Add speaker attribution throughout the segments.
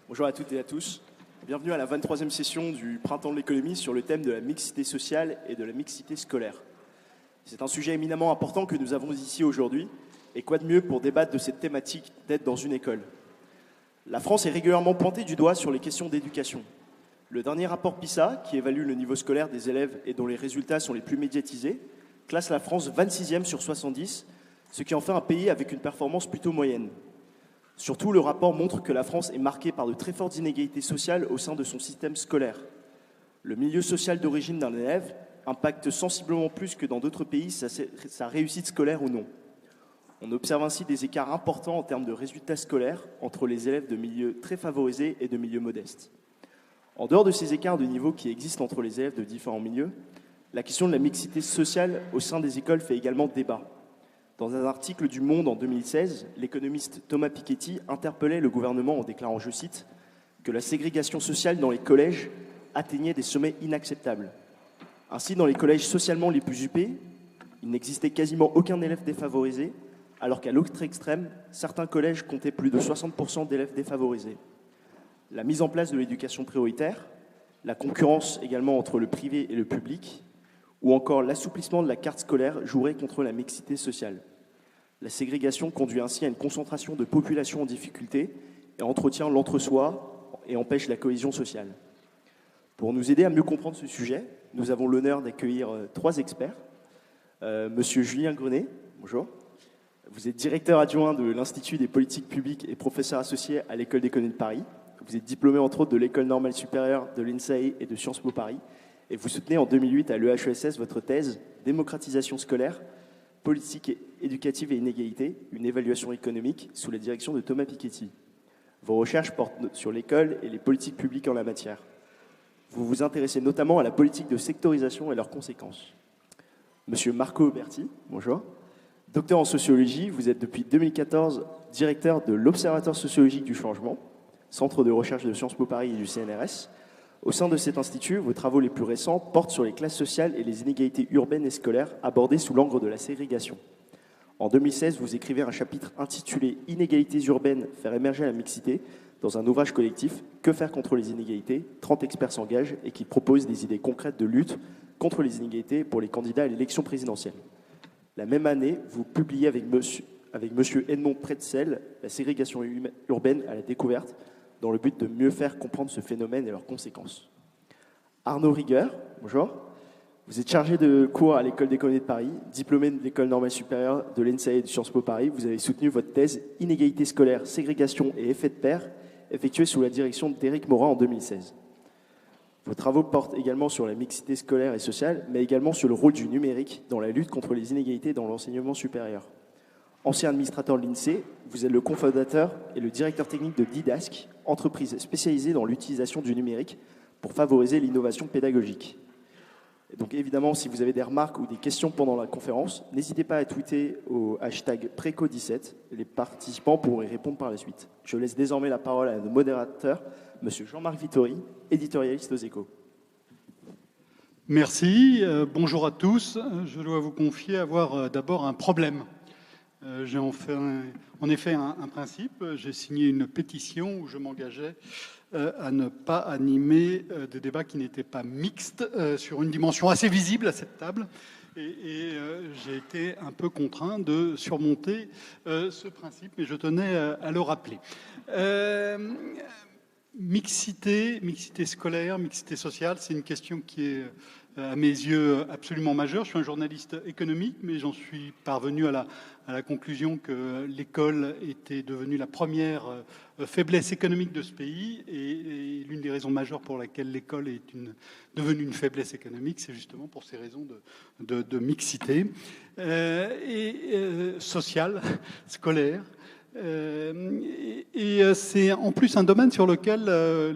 Speaker 1: Bonjour à toutes et à tous. Bienvenue à la 23e session du Printemps de l'économie sur le thème de la mixité sociale et de la mixité scolaire. C'est un sujet éminemment important que nous avons ici aujourd'hui, et quoi de mieux pour débattre de cette thématique d'être dans une école. La France est régulièrement pointée du doigt sur les questions d'éducation. Le dernier rapport PISA, qui évalue le niveau scolaire des élèves et dont les résultats sont les plus médiatisés, classe la France 26e sur 70, ce qui en fait un pays avec une performance plutôt moyenne. Surtout, le rapport montre que la France est marquée par de très fortes inégalités sociales au sein de son système scolaire. Le milieu social d'origine d'un élève impacte sensiblement plus que dans d'autres pays sa réussite scolaire ou non. On observe ainsi des écarts importants en termes de résultats scolaires entre les élèves de milieux très favorisés et de milieux modestes. En dehors de ces écarts de niveau qui existent entre les élèves de différents milieux, la question de la mixité sociale au sein des écoles fait également débat. Dans un article du Monde en 2016, l'économiste Thomas Piketty interpellait le gouvernement en déclarant, je cite, que la ségrégation sociale dans les collèges atteignait des sommets inacceptables. Ainsi, dans les collèges socialement les plus huppés, il n'existait quasiment aucun élève défavorisé, alors qu'à l'autre extrême, certains collèges comptaient plus de 60% d'élèves défavorisés. La mise en place de l'éducation prioritaire, la concurrence également entre le privé et le public, ou encore l'assouplissement de la carte scolaire jouerait contre la mixité sociale. La ségrégation conduit ainsi à une concentration de populations en difficulté et entretient l'entre-soi et empêche la cohésion sociale. Pour nous aider à mieux comprendre ce sujet, nous avons l'honneur d'accueillir trois experts. Monsieur Julien Grenet, bonjour. Vous êtes directeur adjoint de l'Institut des politiques publiques et professeur associé à l'École d'économie de Paris. Vous êtes diplômé entre autres de l'École normale supérieure, de l'INSAE et de Sciences Po Paris. Et vous soutenez en 2008 à l'EHESS votre thèse « Démocratisation scolaire, politique éducative et inégalité, une évaluation économique » sous la direction de Thomas Piketty. Vos recherches portent sur l'école et les politiques publiques en la matière. Vous vous intéressez notamment à la politique de sectorisation et leurs conséquences. Monsieur Marco Berti, bonjour. Docteur en sociologie, vous êtes depuis 2014 directeur de l'Observatoire sociologique du changement, centre de recherche de Sciences Po Paris et du CNRS. Au sein de cet institut, vos travaux les plus récents portent sur les classes sociales et les inégalités urbaines et scolaires abordées sous l'angle de la ségrégation. En 2016, vous écrivez un chapitre intitulé « Inégalités urbaines, faire émerger la mixité » dans un ouvrage collectif « Que faire contre les inégalités ?» 30 experts s'engagent et qui proposent des idées concrètes de lutte contre les inégalités pour les candidats à l'élection présidentielle. La même année, vous publiez avec monsieur Edmond Pretzel « La ségrégation urbaine à la découverte » dans le but de mieux faire comprendre ce phénomène et leurs conséquences. Arnaud Rigueur, bonjour. Vous êtes chargé de cours à l'École d'économie de Paris, diplômé de l'École normale supérieure, de l'ENSAE et de Sciences Po Paris. Vous avez soutenu votre thèse « Inégalité scolaire, ségrégation et effet de pair » effectuée sous la direction d'Éric Morin en 2016. Vos travaux portent également sur la mixité scolaire et sociale, mais également sur le rôle du numérique dans la lutte contre les inégalités dans l'enseignement supérieur. Ancien administrateur de l'INSEE, vous êtes le cofondateur et le directeur technique de Didask, entreprise spécialisée dans l'utilisation du numérique pour favoriser l'innovation pédagogique. Et donc évidemment, si vous avez des remarques ou des questions pendant la conférence, n'hésitez pas à tweeter au hashtag Préco17. Les participants pourront y répondre par la suite. Je laisse désormais la parole à nos modérateurs, monsieur Jean-Marc Vittori, éditorialiste aux Échos.
Speaker 2: Merci, bonjour à tous. Je dois vous confier avoir d'abord un problème. J'ai en effet un principe. J'ai signé une pétition où je m'engageais à ne pas animer des débats qui n'étaient pas mixtes sur une dimension assez visible à cette table. Et j'ai été un peu contraint de surmonter ce principe, mais je tenais à le rappeler. Mixité scolaire, mixité sociale, c'est une question qui est à mes yeux absolument majeure. Je suis un journaliste économique, mais j'en suis parvenu à la conclusion que l'école était devenue la première faiblesse économique de ce pays. Et l'une des raisons majeures pour laquelle l'école est devenue une faiblesse économique, c'est justement pour ces raisons de mixité sociale, scolaire. C'est en plus un domaine sur lequel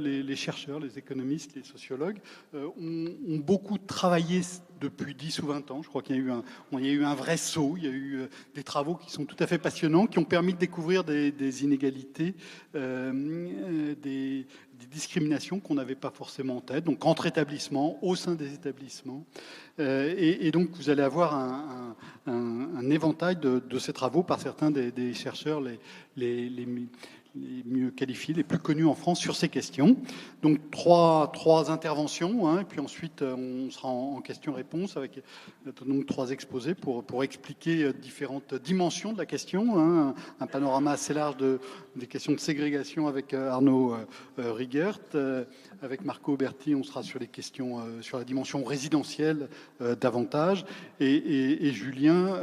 Speaker 2: les chercheurs, les économistes, les sociologues ont beaucoup travaillé depuis 10 ou 20 ans. Je crois qu'il y a eu un vrai saut, il y a eu des travaux qui sont tout à fait passionnants, qui ont permis de découvrir des inégalités, des discriminations qu'on n'avait pas forcément en tête, donc entre établissements, au sein des établissements. Et donc vous allez avoir un éventail de ces travaux par certains des chercheurs les les mieux qualifiés, les plus connus en France sur ces questions. Donc trois interventions, hein, et puis ensuite on sera en questions-réponses avec donc 3 exposés pour expliquer différentes dimensions de la question, hein, un panorama assez large des questions de ségrégation avec Arnaud Riegert, avec Marco Berti, on sera sur les questions sur la dimension résidentielle davantage, et Julien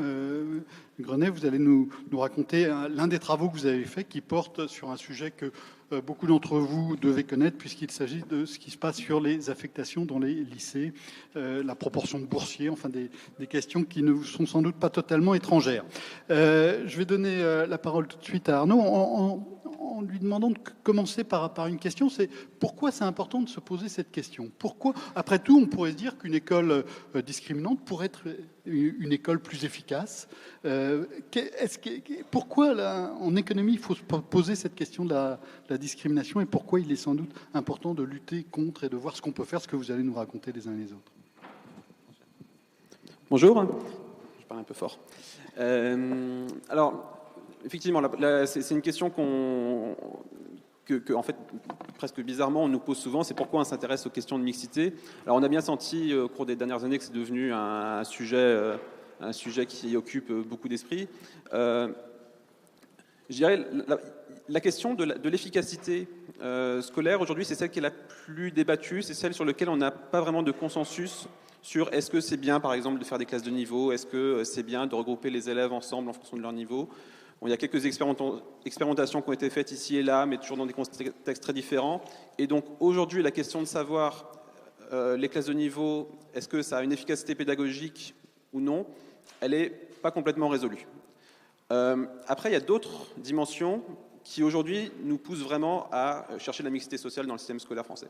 Speaker 2: Grenet, vous allez nous raconter l'un des travaux que vous avez fait qui porte sur un sujet que beaucoup d'entre vous devez connaître puisqu'il s'agit de ce qui se passe sur les affectations dans les lycées, la proportion de boursiers, enfin des questions qui ne vous sont sans doute pas totalement étrangères. Je vais donner la parole tout de suite à Arnaud en lui demandant de commencer par une question, c'est pourquoi c'est important de se poser cette question? Pourquoi, après tout, on pourrait se dire qu'une école discriminante pourrait être une école plus efficace? Pourquoi, là, en économie, il faut se poser cette question de la discrimination et pourquoi il est sans doute important de lutter contre et de voir ce qu'on peut faire, ce que vous allez nous raconter les uns et les autres?
Speaker 3: Bonjour, je parle un peu fort. Alors, effectivement, c'est une question que, en fait, presque bizarrement, on nous pose souvent, c'est pourquoi on s'intéresse aux questions de mixité. Alors, on a bien senti au cours des dernières années que c'est devenu un sujet qui occupe beaucoup d'esprits. Je dirais, la question de l'efficacité scolaire, aujourd'hui, c'est celle qui est la plus débattue, c'est celle sur laquelle on n'a pas vraiment de consensus sur est-ce que c'est bien, par exemple, de faire des classes de niveau, est-ce que c'est bien de regrouper les élèves ensemble en fonction de leur niveau. Bon, il y a quelques expérimentations qui ont été faites ici et là, mais toujours dans des contextes très différents. Et donc, aujourd'hui, la question de savoir les classes de niveau, est-ce que ça a une efficacité pédagogique ou non, elle n'est pas complètement résolue. Après, il y a d'autres dimensions qui, aujourd'hui, nous poussent vraiment à chercher la mixité sociale dans le système scolaire français.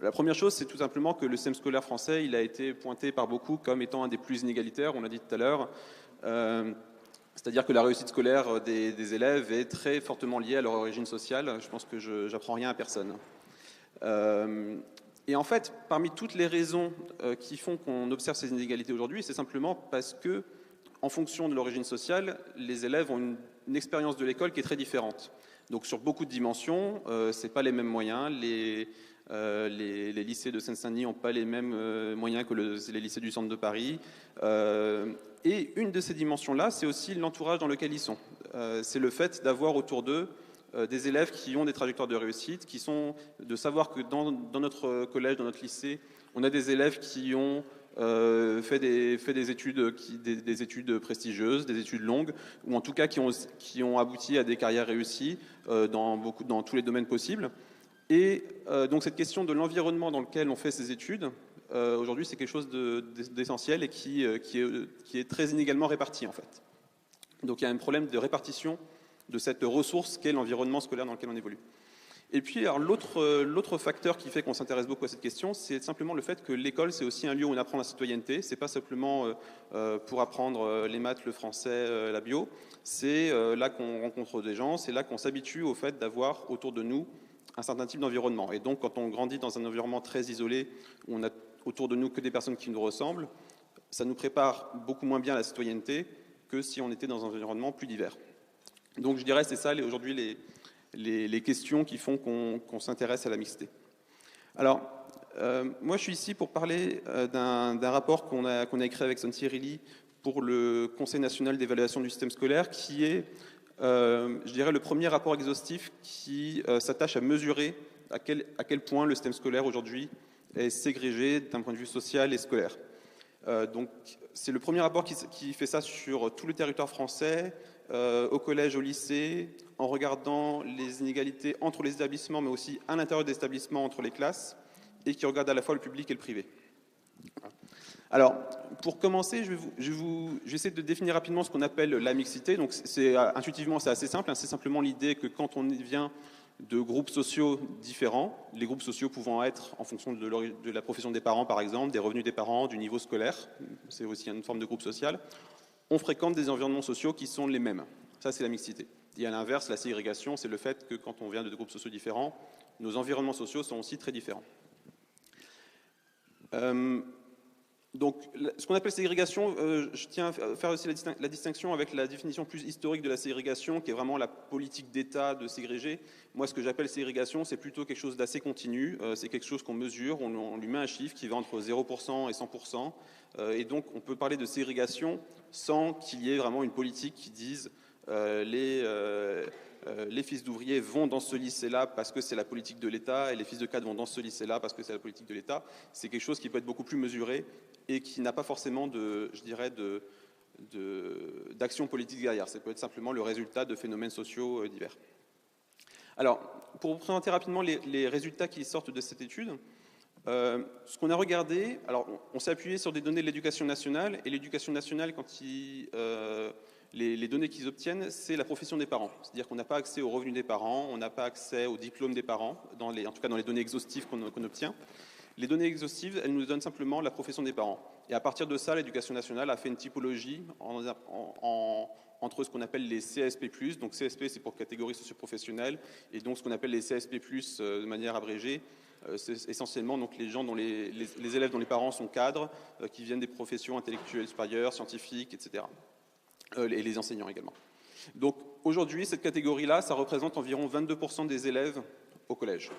Speaker 3: La première chose, c'est tout simplement que le système scolaire français, il a été pointé par beaucoup comme étant un des plus inégalitaires, on l'a dit tout à l'heure. C'est-à-dire que la réussite scolaire des élèves est très fortement liée à leur origine sociale. Je pense que je n'apprends rien à personne. Et en fait, parmi toutes les raisons qui font qu'on observe ces inégalités aujourd'hui, c'est simplement parce que, en fonction de l'origine sociale, les élèves ont une expérience de l'école qui est très différente. Donc sur beaucoup de dimensions, ce n'est pas les mêmes moyens. Les lycées de Seine-Saint-Denis n'ont pas les mêmes moyens que les lycées du centre de Paris. Et une de ces dimensions-là, c'est aussi l'entourage dans lequel ils sont. C'est le fait d'avoir autour d'eux des élèves qui ont des trajectoires de réussite, de savoir que dans notre collège, dans notre lycée, on a des élèves qui ont fait des études prestigieuses, des études longues, ou en tout cas qui ont abouti à des carrières réussies dans tous les domaines possibles. Et donc cette question de l'environnement dans lequel on fait ces études, aujourd'hui, c'est quelque chose d'essentiel et qui est très inégalement réparti, en fait. Donc il y a un problème de répartition de cette ressource qu'est l'environnement scolaire dans lequel on évolue. Et puis, alors, l'autre facteur qui fait qu'on s'intéresse beaucoup à cette question, c'est simplement le fait que l'école, c'est aussi un lieu où on apprend la citoyenneté. C'est pas simplement pour apprendre les maths, le français, la bio. C'est là qu'on rencontre des gens, c'est là qu'on s'habitue au fait d'avoir autour de nous un certain type d'environnement. Et donc, quand on grandit dans un environnement très isolé, où on a autour de nous que des personnes qui nous ressemblent, ça nous prépare beaucoup moins bien à la citoyenneté que si on était dans un environnement plus divers. Donc, je dirais, c'est ça aujourd'hui les questions qui font qu'on s'intéresse à la mixité. Alors, moi, je suis ici pour parler d'un rapport qu'on a écrit avec Santi Rilly pour le Conseil national d'évaluation du système scolaire, qui est, je dirais, le premier rapport exhaustif qui s'attache à mesurer à quel point le système scolaire aujourd'hui est ségrégé d'un point de vue social et scolaire. Donc, c'est le premier rapport qui fait ça sur tout le territoire français, au collège, au lycée, en regardant les inégalités entre les établissements, mais aussi à l'intérieur des établissements entre les classes, et qui regarde à la fois le public et le privé. Alors, pour commencer, je vais essayer de définir rapidement ce qu'on appelle la mixité. Donc, intuitivement, c'est assez simple. C'est simplement l'idée que quand on vient de groupes sociaux différents, les groupes sociaux pouvant être en fonction de la profession des parents, par exemple, des revenus des parents, du niveau scolaire, c'est aussi une forme de groupe social, on fréquente des environnements sociaux qui sont les mêmes. Ça, c'est la mixité. Et à l'inverse, la ségrégation, c'est le fait que quand on vient de groupes sociaux différents, nos environnements sociaux sont aussi très différents. Donc, ce qu'on appelle ségrégation, je tiens à faire aussi la distinction avec la définition plus historique de la ségrégation, qui est vraiment la politique d'État de ségréger. Moi, ce que j'appelle ségrégation, c'est plutôt quelque chose d'assez continu. C'est quelque chose qu'on mesure, on lui met un chiffre qui va entre 0% et 100%. Et donc, on peut parler de ségrégation sans qu'il y ait vraiment une politique qui dise les fils d'ouvriers vont dans ce lycée-là parce que c'est la politique de l'État, et les fils de cadre vont dans ce lycée-là parce que c'est la politique de l'État. C'est quelque chose qui peut être beaucoup plus mesuré et qui n'a pas forcément d'action politique derrière. Ça peut être simplement le résultat de phénomènes sociaux divers. Alors, pour vous présenter rapidement les résultats qui sortent de cette étude, ce qu'on a regardé, alors on s'est appuyé sur des données de l'éducation nationale, et l'éducation nationale, les données qu'ils obtiennent, c'est la profession des parents. C'est-à-dire qu'on n'a pas accès aux revenus des parents, on n'a pas accès aux diplômes des parents, en tout cas dans les données exhaustives qu'on obtient. Les données exhaustives, elles nous donnent simplement la profession des parents. Et à partir de ça, l'éducation nationale a fait une typologie entre ce qu'on appelle les CSP+, donc CSP c'est pour catégorie socio-professionnelle, et donc ce qu'on appelle les CSP+, de manière abrégée, c'est essentiellement donc les gens dont les élèves dont les parents sont cadres, qui viennent des professions intellectuelles supérieures, scientifiques, etc. Et les enseignants également. Donc aujourd'hui, cette catégorie-là, ça représente environ 22% des élèves au collège.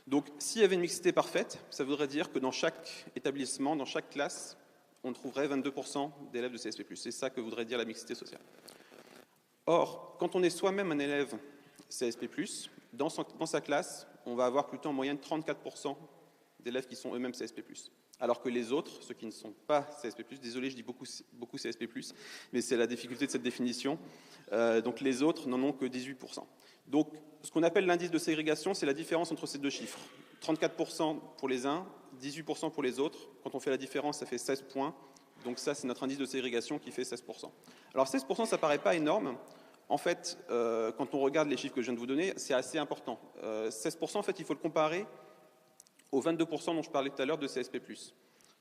Speaker 3: Donc s'il y avait une mixité parfaite, ça voudrait dire que dans chaque établissement, dans chaque classe, on trouverait 22% d'élèves de CSP+. C'est ça que voudrait dire la mixité sociale. Or, quand on est soi-même un élève CSP+, dans sa classe, on va avoir plutôt en moyenne 34% d'élèves qui sont eux-mêmes CSP+. Alors que les autres, ceux qui ne sont pas CSP+, désolé, je dis beaucoup CSP+, mais c'est la difficulté de cette définition, donc les autres n'en ont que 18%. Donc, ce qu'on appelle l'indice de ségrégation, c'est la différence entre ces deux chiffres. 34% pour les uns, 18% pour les autres. Quand on fait la différence, ça fait 16 points. Donc ça, c'est notre indice de ségrégation qui fait 16%. Alors 16%, ça ne paraît pas énorme. En fait, quand on regarde les chiffres que je viens de vous donner, c'est assez important. 16%, en fait, il faut le comparer aux 22% dont je parlais tout à l'heure de CSP+.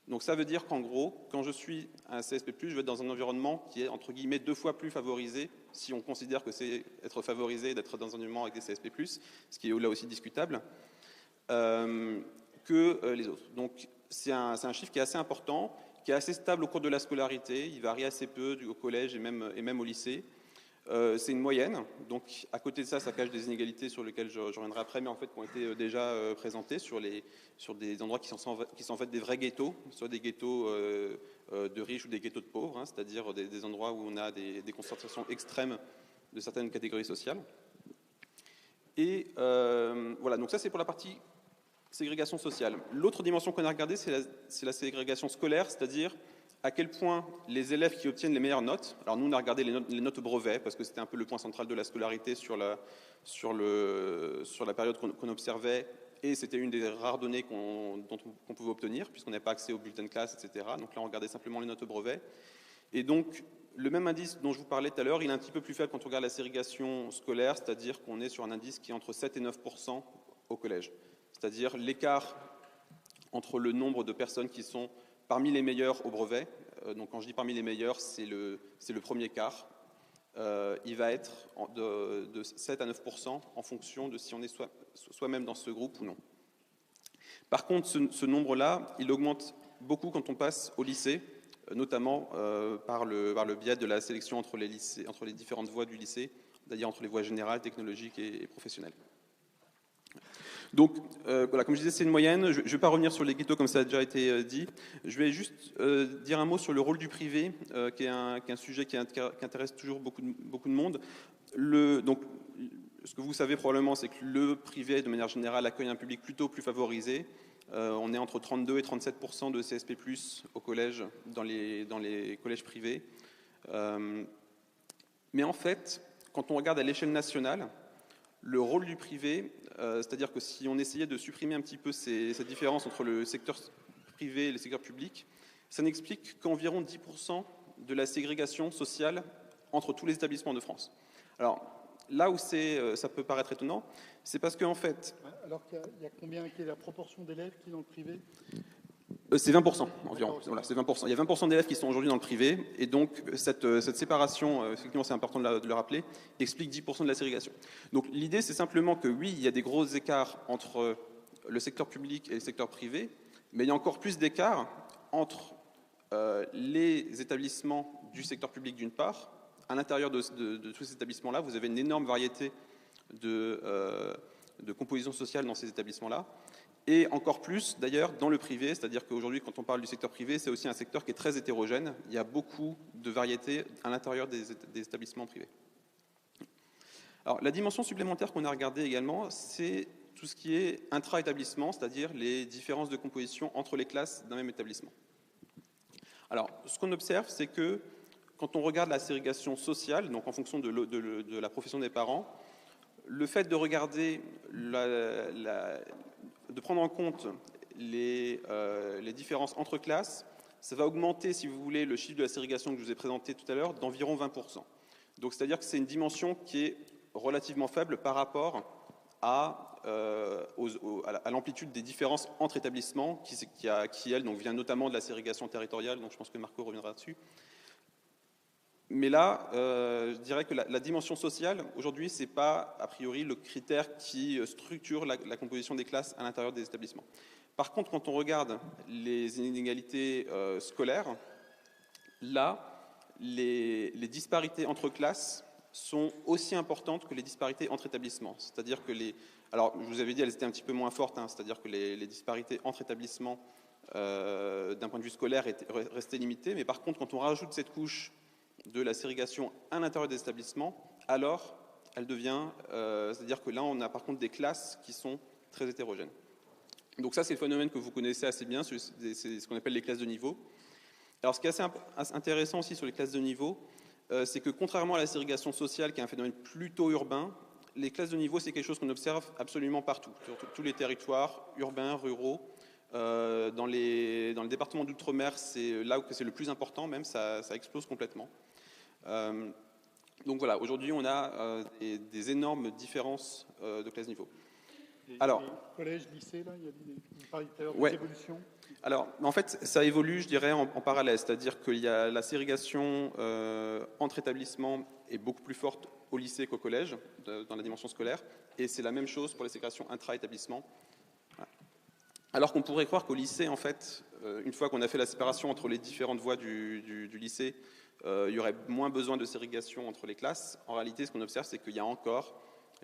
Speaker 3: Donc ça veut dire qu'en gros, quand je suis un CSP+, je vais être dans un environnement qui est, entre guillemets, 2 fois plus favorisé, si on considère que c'est être favorisé d'être dans un environnement avec des CSP+, ce qui est là aussi discutable, que les autres. Donc c'est un chiffre qui est assez important, qui est assez stable au cours de la scolarité, il varie assez peu au collège et même au lycée. C'est une moyenne, donc à côté de ça, ça cache des inégalités sur lesquelles je reviendrai après, mais en fait qui ont été déjà présentées sur des endroits qui sont en fait des vrais ghettos, soit des ghettos de riches ou des ghettos de pauvres, hein, c'est-à-dire des endroits où on a des concentrations extrêmes de certaines catégories sociales. Et voilà, donc ça c'est pour la partie ségrégation sociale. L'autre dimension qu'on a regardée, c'est la ségrégation scolaire, c'est-à-dire à quel point les élèves qui obtiennent les meilleures notes, alors nous on a regardé les notes au brevet, parce que c'était un peu le point central de la scolarité sur la période qu'on observait, et c'était une des rares données qu'on pouvait obtenir, puisqu'on n'avait pas accès au bulletin de classe, etc. Donc là on regardait simplement les notes au brevet. Et donc le même indice dont je vous parlais tout à l'heure, il est un petit peu plus faible quand on regarde la ségrégation scolaire, c'est-à-dire qu'on est sur un indice qui est entre 7 et 9% au collège. C'est-à-dire l'écart entre le nombre de personnes qui sont parmi les meilleurs au brevet, donc quand je dis parmi les meilleurs, c'est le premier quart, il va être de 7 à 9% en fonction de si on est soi-même dans ce groupe ou non. Par contre, ce nombre-là, il augmente beaucoup quand on passe au lycée, notamment par le biais de la sélection entre les différentes voies du lycée, c'est-à-dire entre les voies générales, technologiques et professionnelles. Donc, voilà, comme je disais, c'est une moyenne. Je ne vais pas revenir sur les ghettos comme ça a déjà été dit. Je vais juste dire un mot sur le rôle du privé, qui est un sujet qui intéresse toujours beaucoup de monde. Donc, ce que vous savez probablement, c'est que le privé, de manière générale, accueille un public plutôt plus favorisé. On est entre 32 et 37% de CSP+, au collège, dans les collèges privés. Mais en fait, quand on regarde à l'échelle nationale, le rôle du privé, c'est-à-dire que si on essayait de supprimer un petit peu cette différence entre le secteur privé et le secteur public, ça n'explique qu'environ 10% de la ségrégation sociale entre tous les établissements de France. Alors, là où ça peut paraître étonnant, c'est parce qu'en fait...
Speaker 2: Alors qu'il y a combien, quelle est la proportion d'élèves qui est dans le privé ?
Speaker 3: C'est 20% environ. Voilà, c'est 20%. Il y a 20% d'élèves qui sont aujourd'hui dans le privé, et donc cette séparation, effectivement c'est important de le rappeler, explique 10% de la ségrégation. Donc l'idée c'est simplement que oui, il y a des gros écarts entre le secteur public et le secteur privé, mais il y a encore plus d'écarts entre les établissements du secteur public d'une part. À l'intérieur de tous ces établissements-là, vous avez une énorme variété de composition sociale dans ces établissements-là. Et encore plus, d'ailleurs, dans le privé, c'est-à-dire qu'aujourd'hui, quand on parle du secteur privé, c'est aussi un secteur qui est très hétérogène. Il y a beaucoup de variétés à l'intérieur des établissements privés. Alors, la dimension supplémentaire qu'on a regardée également, c'est tout ce qui est intra-établissement, c'est-à-dire les différences de composition entre les classes d'un même établissement. Alors, ce qu'on observe, c'est que quand on regarde la ségrégation sociale, donc en fonction de la profession des parents, le fait de regarder, de prendre en compte les différences entre classes, ça va augmenter, si vous voulez, le chiffre de la ségrégation que je vous ai présenté tout à l'heure d'environ 20%. Donc, c'est-à-dire que c'est une dimension qui est relativement faible par rapport à l'amplitude des différences entre établissements, qui elle, donc, vient notamment de la ségrégation territoriale, donc je pense que Marco reviendra dessus. Mais là, je dirais que la dimension sociale, aujourd'hui, ce n'est pas, a priori, le critère qui structure la composition des classes à l'intérieur des établissements. Par contre, quand on regarde les inégalités scolaires, là, les disparités entre classes sont aussi importantes que les disparités entre établissements. C'est-à-dire que alors, je vous avais dit, elles étaient un petit peu moins fortes, hein, c'est-à-dire que les disparités entre établissements, d'un point de vue scolaire, restaient limitées. Mais par contre, quand on rajoute cette couche de la ségrégation à l'intérieur des établissements, alors elle devient, c'est-à-dire que là, on a par contre des classes qui sont très hétérogènes. Donc ça, c'est le phénomène que vous connaissez assez bien, c'est ce qu'on appelle les classes de niveau. Alors, ce qui est assez intéressant aussi sur les classes de niveau, c'est que contrairement à la ségrégation sociale, qui est un phénomène plutôt urbain, les classes de niveau, c'est quelque chose qu'on observe absolument partout, sur tous les territoires, urbains, ruraux. Dans les départements d'outre-mer, c'est là où c'est le plus important, même, ça explose complètement. Donc voilà, aujourd'hui, on a des énormes différences de classe niveau. Alors,
Speaker 2: collège, lycée, là, il y a des paritaires,
Speaker 3: ouais.
Speaker 2: des évolutions.
Speaker 3: Alors, en fait, ça évolue, je dirais, en parallèle, c'est-à-dire qu'il y a la ségrégation entre établissements est beaucoup plus forte au lycée qu'au collège, dans la dimension scolaire, et c'est la même chose pour les ségrégation intra-établissements. Voilà. Alors qu'on pourrait croire qu'au lycée, en fait, une fois qu'on a fait la séparation entre les différentes voies du lycée, il y aurait moins besoin de ségrégation entre les classes. En réalité, ce qu'on observe, c'est qu'il y a encore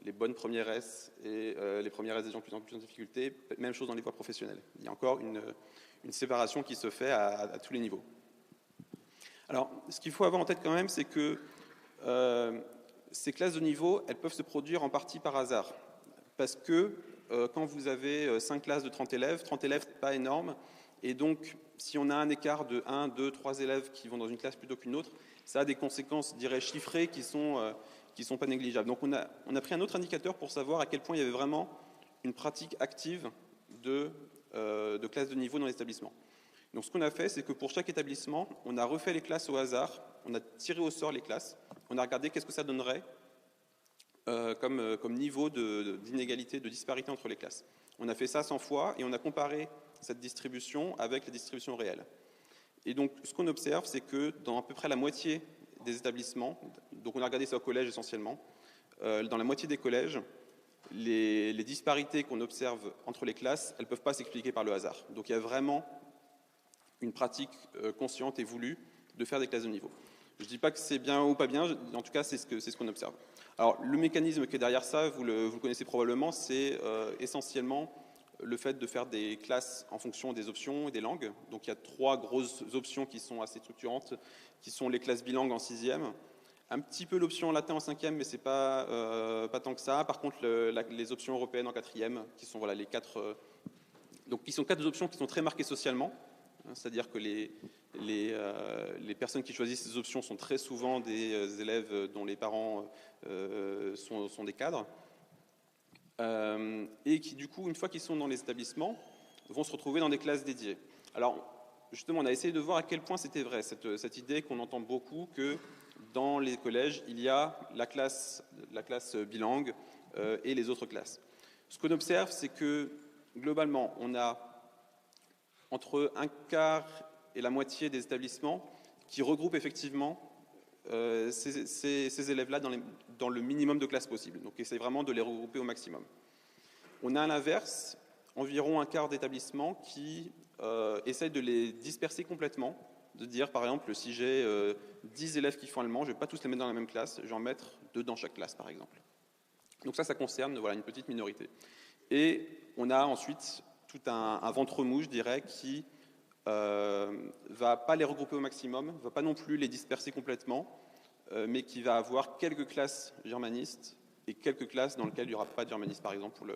Speaker 3: les bonnes premières S et les premières S des gens de plus en plus en difficulté. Même chose dans les voies professionnelles. Il y a encore une séparation qui se fait à tous les niveaux. Alors, ce qu'il faut avoir en tête quand même, c'est que ces classes de niveau, elles peuvent se produire en partie par hasard. Parce que quand vous avez 5 classes de 30 élèves, c'est pas énorme. Et donc, si on a un écart de 1, 2, 3 élèves qui vont dans une classe plutôt qu'une autre, ça a des conséquences, je dirais, chiffrées qui sont pas négligeables. Donc, on a pris un autre indicateur pour savoir à quel point il y avait vraiment une pratique active de classes de niveau dans l'établissement. Donc, ce qu'on a fait, c'est que pour chaque établissement, on a refait les classes au hasard, on a tiré au sort les classes, on a regardé qu'est-ce que ça donnerait comme niveau d'inégalité, de disparité entre les classes. On a fait ça 100 fois et on a comparé cette distribution avec les distributions réelles. Et donc, ce qu'on observe, c'est que dans à peu près la moitié des établissements, donc on a regardé ça au collège essentiellement, dans la moitié des collèges, les disparités qu'on observe entre les classes, elles ne peuvent pas s'expliquer par le hasard. Donc il y a vraiment une pratique consciente et voulue de faire des classes de niveau. Je ne dis pas que c'est bien ou pas bien, en tout cas c'est ce qu'on observe. Alors le mécanisme qui est derrière ça, vous le connaissez probablement, c'est essentiellement le fait de faire des classes en fonction des options et des langues. Donc il y a 3 grosses options qui sont assez structurantes, qui sont les classes bilingues en 6e, un petit peu l'option en latin en 5e, mais c'est pas tant que ça. Par contre, les options européennes en 4e, qui sont voilà, les 4... donc qui sont 4 options qui sont très marquées socialement, c'est-à-dire que les personnes qui choisissent ces options sont très souvent des élèves dont les parents sont des cadres, et qui, du coup, une fois qu'ils sont dans les établissements, vont se retrouver dans des classes dédiées. Alors, justement, on a essayé de voir à quel point c'était vrai, cette idée qu'on entend beaucoup que dans les collèges, il y a la classe bilingue et les autres classes. Ce qu'on observe, c'est que, globalement, on a entre un quart et la moitié des établissements qui regroupent effectivement ces élèves-là dans le minimum de classes possible. Donc, essaye vraiment de les regrouper au maximum. On a à l'inverse environ un quart d'établissements qui essayent de les disperser complètement de dire, par exemple, si j'ai 10 élèves qui font allemand, je ne vais pas tous les mettre dans la même classe, je vais en mettre 2 dans chaque classe, par exemple. Donc ça concerne une petite minorité. Et on a ensuite tout un ventre mou, je dirais, qui va pas les regrouper au maximum, va pas non plus les disperser complètement, mais qui va avoir quelques classes germanistes et quelques classes dans lesquelles il n'y aura pas de germanistes, par exemple.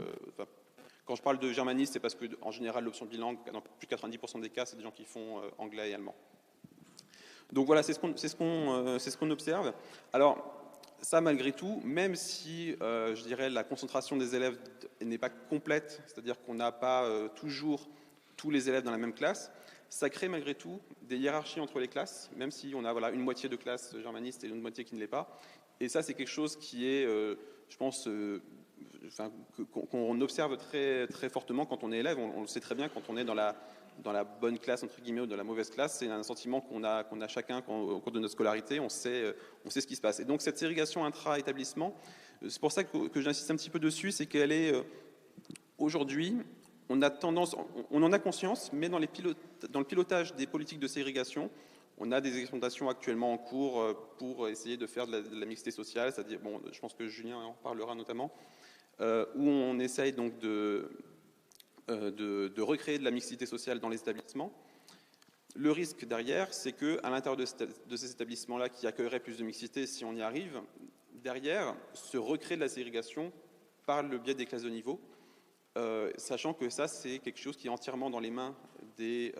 Speaker 3: Quand je parle de germanistes, c'est parce qu'en général, l'option bilingue, dans plus de 90% des cas, c'est des gens qui font anglais et allemand. Donc voilà, c'est ce qu'on observe. Alors, ça, malgré tout, même si, je dirais, la concentration des élèves n'est pas complète, c'est-à-dire qu'on n'a pas toujours tous les élèves dans la même classe, ça crée malgré tout des hiérarchies entre les classes, même si on a une moitié de classe germaniste et une moitié qui ne l'est pas. Et ça, c'est quelque chose qui est, je pense, qu'on observe très, très fortement quand on est élève. On le sait très bien quand on est dans la bonne classe, entre guillemets, ou dans la mauvaise classe. C'est un sentiment qu'on a chacun au cours de notre scolarité. On sait ce qui se passe. Et donc, cette ségrégation intra-établissement, c'est pour ça que j'insiste un petit peu dessus, c'est qu'elle est, aujourd'hui, on en a conscience, mais dans le pilotage des politiques de ségrégation, on a des expérimentations actuellement en cours pour essayer de faire de la mixité sociale, c'est-à-dire, je pense que Julien en parlera notamment, où on essaye donc de recréer de la mixité sociale dans les établissements. Le risque derrière, c'est qu'à l'intérieur de ces établissements-là, qui accueilleraient plus de mixité si on y arrive, derrière se recrée de la ségrégation par le biais des classes de niveau, sachant que ça, c'est quelque chose qui est entièrement dans les mains des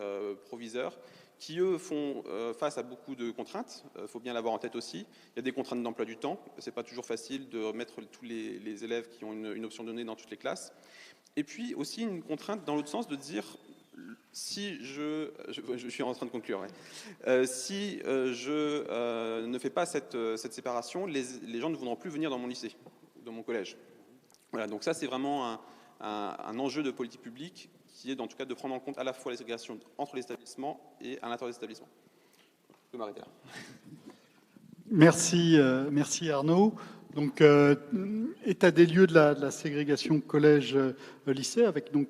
Speaker 3: proviseurs, qui, eux, font face à beaucoup de contraintes. Il faut bien l'avoir en tête aussi. Il y a des contraintes d'emploi du temps. Ce n'est pas toujours facile de mettre tous les élèves qui ont une option donnée dans toutes les classes. Et puis aussi une contrainte dans l'autre sens de dire, si je suis en train de conclure, si je ne fais pas cette séparation, les gens ne voudront plus venir dans mon lycée, dans mon collège. Voilà, donc ça, c'est vraiment un enjeu de politique publique qui est en tout cas de prendre en compte à la fois les ségrégations entre les établissements et à l'intérieur des établissements. Je peux m'arrêter là.
Speaker 2: Merci Arnaud. Donc, état des lieux de la ségrégation collège-lycée, avec donc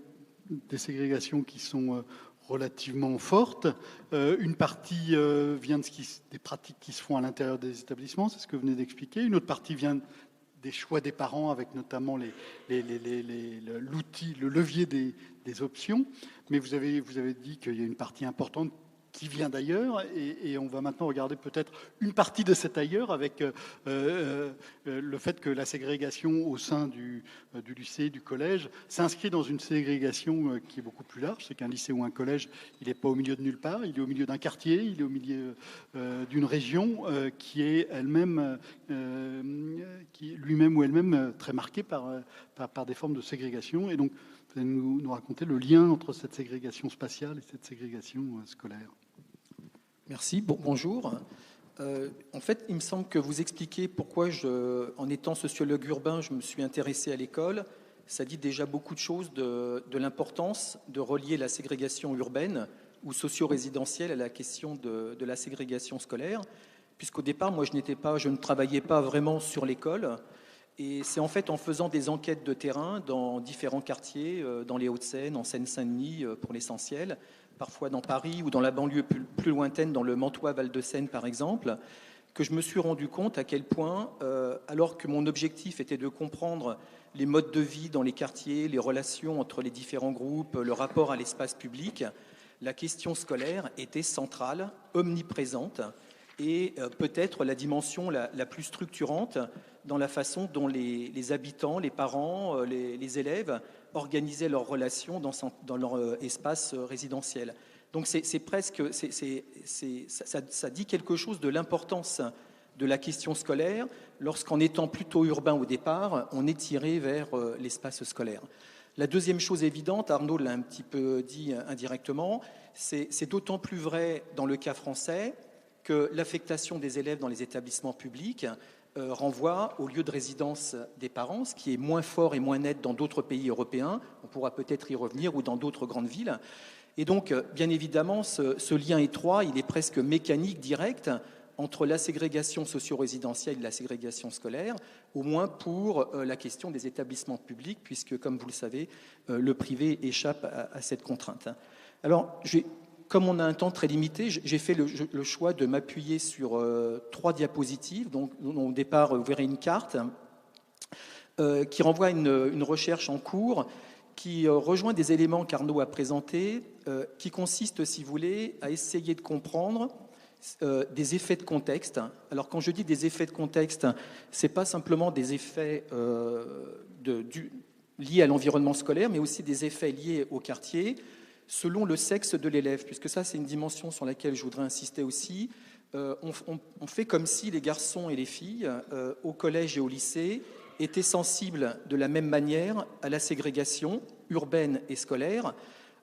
Speaker 2: des ségrégations qui sont relativement fortes. Une partie vient des pratiques qui se font à l'intérieur des établissements, c'est ce que vous venez d'expliquer. Une autre partie vient des choix des parents, avec notamment l'outil, le levier des options. Mais vous avez dit qu'il y a une partie importante qui vient d'ailleurs, et on va maintenant regarder peut-être une partie de cet ailleurs avec le fait que la ségrégation au sein du lycée, du collège, s'inscrit dans une ségrégation qui est beaucoup plus large. C'est qu'un lycée ou un collège, il n'est pas au milieu de nulle part, il est au milieu d'un quartier, il est au milieu d'une région qui est elle-même, qui est lui-même ou elle-même très marquée par des formes de ségrégation. Et donc, vous allez nous raconter le lien entre cette ségrégation spatiale et cette ségrégation scolaire.
Speaker 4: Merci, bonjour. En fait, il me semble que vous expliquez pourquoi, en étant sociologue urbain, je me suis intéressé à l'école. Ça dit déjà beaucoup de choses de l'importance de relier la ségrégation urbaine ou socio-résidentielle à la question de la ségrégation scolaire, puisqu'au départ, moi, je ne travaillais pas vraiment sur l'école. Et c'est en fait en faisant des enquêtes de terrain dans différents quartiers, dans les Hauts-de-Seine, en Seine-Saint-Denis pour l'essentiel, parfois dans Paris ou dans la banlieue plus lointaine, dans le Mantois-Val-de-Seine par exemple, que je me suis rendu compte à quel point, alors que mon objectif était de comprendre les modes de vie dans les quartiers, les relations entre les différents groupes, le rapport à l'espace public, la question scolaire était centrale, omniprésente, et peut-être la dimension la plus structurante dans la façon dont les habitants, les parents, les élèves organisaient leurs relations dans leur espace résidentiel. Donc ça dit quelque chose de l'importance de la question scolaire lorsqu'en étant plutôt urbain au départ, on est tiré vers l'espace scolaire. La deuxième chose évidente, Arnaud l'a un petit peu dit indirectement, c'est d'autant plus vrai dans le cas français que l'affectation des élèves dans les établissements publics renvoie au lieu de résidence des parents, ce qui est moins fort et moins net dans d'autres pays européens, on pourra peut-être y revenir, ou dans d'autres grandes villes. Et donc, bien évidemment, ce lien étroit, il est presque mécanique, direct, entre la ségrégation socio-résidentielle et la ségrégation scolaire, au moins pour la question des établissements publics, puisque, comme vous le savez, le privé échappe à cette contrainte. Alors, je vais comme on a un temps très limité, j'ai fait le choix de m'appuyer sur 3 diapositives. Donc, au départ, vous verrez une carte qui renvoie à une recherche en cours qui rejoint des éléments qu'Arnaud a présentés, qui consistent, si vous voulez, à essayer de comprendre des effets de contexte. Alors, quand je dis des effets de contexte, ce n'est pas simplement des effets liés à l'environnement scolaire, mais aussi des effets liés au quartier, selon le sexe de l'élève, puisque ça, c'est une dimension sur laquelle je voudrais insister aussi. On fait comme si les garçons et les filles, au collège et au lycée, étaient sensibles de la même manière à la ségrégation urbaine et scolaire.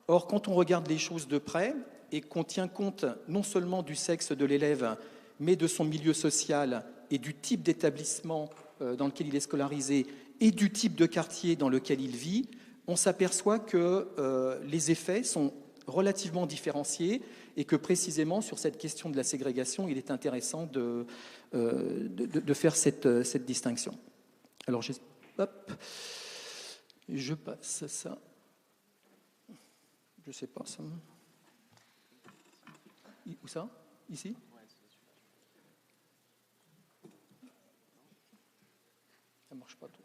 Speaker 4: Or, quand on regarde les choses de près et qu'on tient compte non seulement du sexe de l'élève, mais de son milieu social et du type d'établissement dans lequel il est scolarisé et du type de quartier dans lequel il vit, on s'aperçoit que les effets sont relativement différenciés et que précisément sur cette question de la ségrégation, il est intéressant de faire cette distinction. Alors, hop, je passe à ça. Je ne sais pas, ça. Où ça? Ici? Ça ne marche pas trop.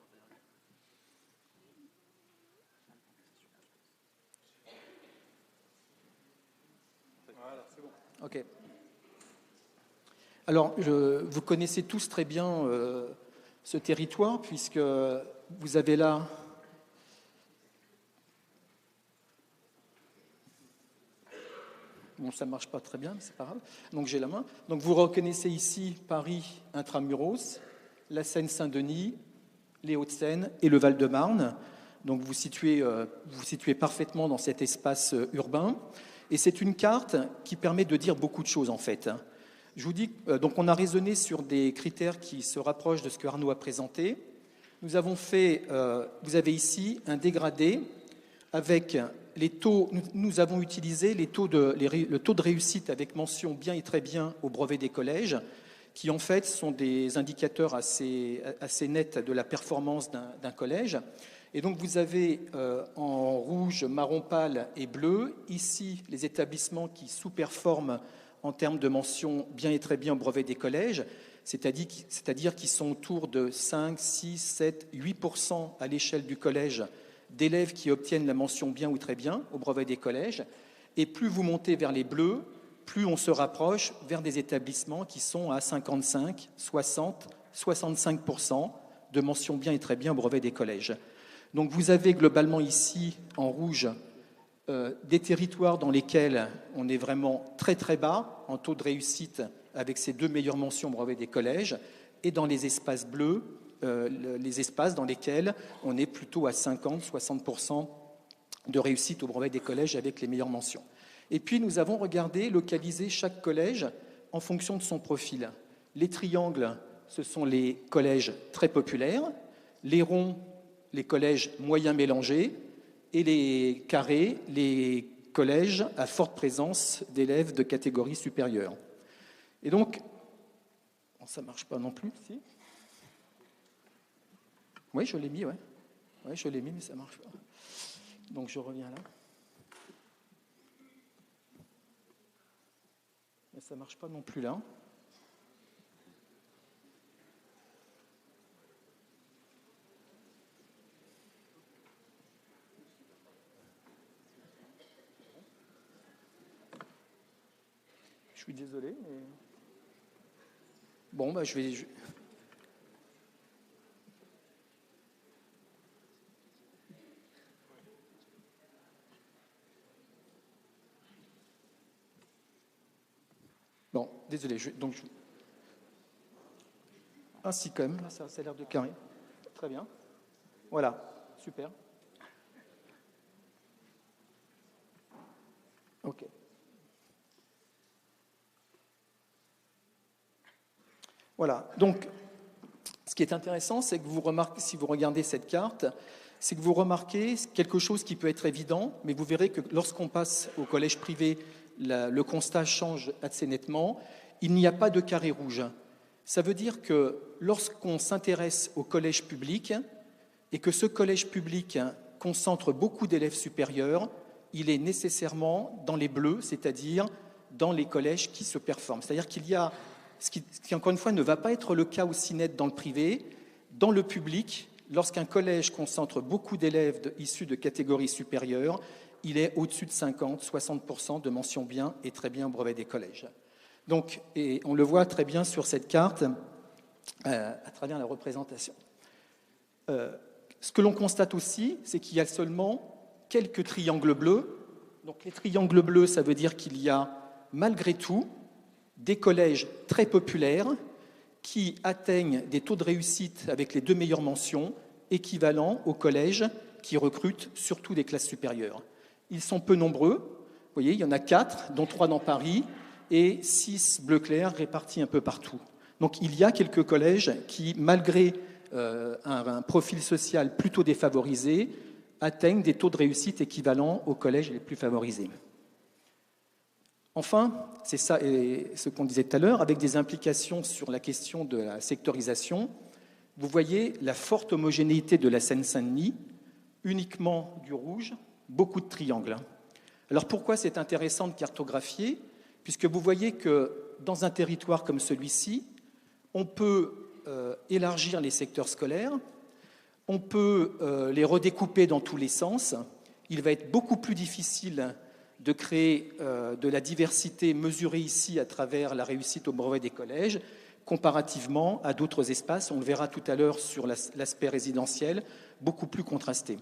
Speaker 4: Voilà, c'est bon. Ok. Alors, vous connaissez tous très bien ce territoire, puisque vous avez là bon, ça ne marche pas très bien, mais c'est pas grave. Donc j'ai la main. Donc vous reconnaissez ici Paris intramuros, la Seine-Saint-Denis, les Hauts-de-Seine et le Val-de-Marne. Donc vous situez parfaitement dans cet espace urbain. Et c'est une carte qui permet de dire beaucoup de choses en fait. Je vous dis, donc on a raisonné sur des critères qui se rapprochent de ce que Arnaud a présenté. Nous avons fait, vous avez ici un dégradé avec les taux. Nous avons utilisé le taux de réussite avec mention bien et très bien au brevet des collèges, qui en fait sont des indicateurs assez nets de la performance d'un collège. Et donc vous avez en rouge, marron pâle et bleu, ici les établissements qui sous-performent en termes de mention bien et très bien au brevet des collèges, c'est-à-dire qu'ils sont autour de 5, 6, 7, 8% à l'échelle du collège d'élèves qui obtiennent la mention bien ou très bien au brevet des collèges. Et plus vous montez vers les bleus, plus on se rapproche vers des établissements qui sont à 55, 60, 65% de mention bien et très bien au brevet des collèges. Donc vous avez globalement ici, en rouge, des territoires dans lesquels on est vraiment très très bas en taux de réussite avec ces 2 meilleures mentions au brevet des collèges, et dans les espaces bleus, les espaces dans lesquels on est plutôt à 50-60% de réussite au brevet des collèges avec les meilleures mentions. Et puis nous avons regardé, localisé chaque collège en fonction de son profil. Les triangles, ce sont les collèges très populaires, les ronds, les collèges moyens mélangés, et les carrés, les collèges à forte présence d'élèves de catégorie supérieure. Et donc, bon, ça ne marche pas non plus, si. Oui, je l'ai mis, ouais. Oui, je l'ai mis, mais ça ne marche pas. Donc, je reviens là. Mais ça ne marche pas non plus là. Je suis désolé, mais... Bon, bah, je vais... Bon, désolé, Ah si, quand même, ça a l'air de carré. Très bien. Voilà, super. OK. Voilà, donc ce qui est intéressant, c'est que vous remarquez, si vous regardez cette carte, c'est que vous remarquez quelque chose qui peut être évident, mais vous verrez que lorsqu'on passe au collège privé, le constat change assez nettement. Il n'y a pas de carré rouge. Ça veut dire que lorsqu'on s'intéresse au collège public et que ce collège public concentre beaucoup d'élèves supérieurs, il est nécessairement dans les bleus, c'est-à-dire dans les collèges qui se performent. C'est-à-dire qu'il y a, ce qui encore une fois ne va pas être le cas aussi net dans le privé, dans le public, lorsqu'un collège concentre beaucoup d'élèves issus de catégories supérieures, il est au-dessus de 50-60% de mention bien et très bien au brevet des collèges. Donc, et on le voit très bien sur cette carte à travers la représentation. Ce que l'on constate aussi, c'est qu'il y a seulement quelques triangles bleus. Donc les triangles bleus, ça veut dire qu'il y a malgré tout des collèges très populaires qui atteignent des taux de réussite avec les 2 meilleures mentions équivalents aux collèges qui recrutent surtout des classes supérieures. Ils sont peu nombreux. Vous voyez, il y en a 4, dont 3 dans Paris, et 6 bleu clair répartis un peu partout. Donc il y a quelques collèges qui, malgré un profil social plutôt défavorisé, atteignent des taux de réussite équivalents aux collèges les plus favorisés. Enfin, c'est ça et ce qu'on disait tout à l'heure, avec des implications sur la question de la sectorisation, vous voyez la forte homogénéité de la Seine-Saint-Denis, uniquement du rouge, beaucoup de triangles. Alors pourquoi c'est intéressant de cartographier? Puisque vous voyez que dans un territoire comme celui-ci, on peut élargir les secteurs scolaires, on peut les redécouper dans tous les sens. Il va être beaucoup plus difficile de créer de la diversité mesurée ici à travers la réussite au brevet des collèges, comparativement à d'autres espaces, on le verra tout à l'heure sur l'aspect résidentiel, beaucoup plus contrasté.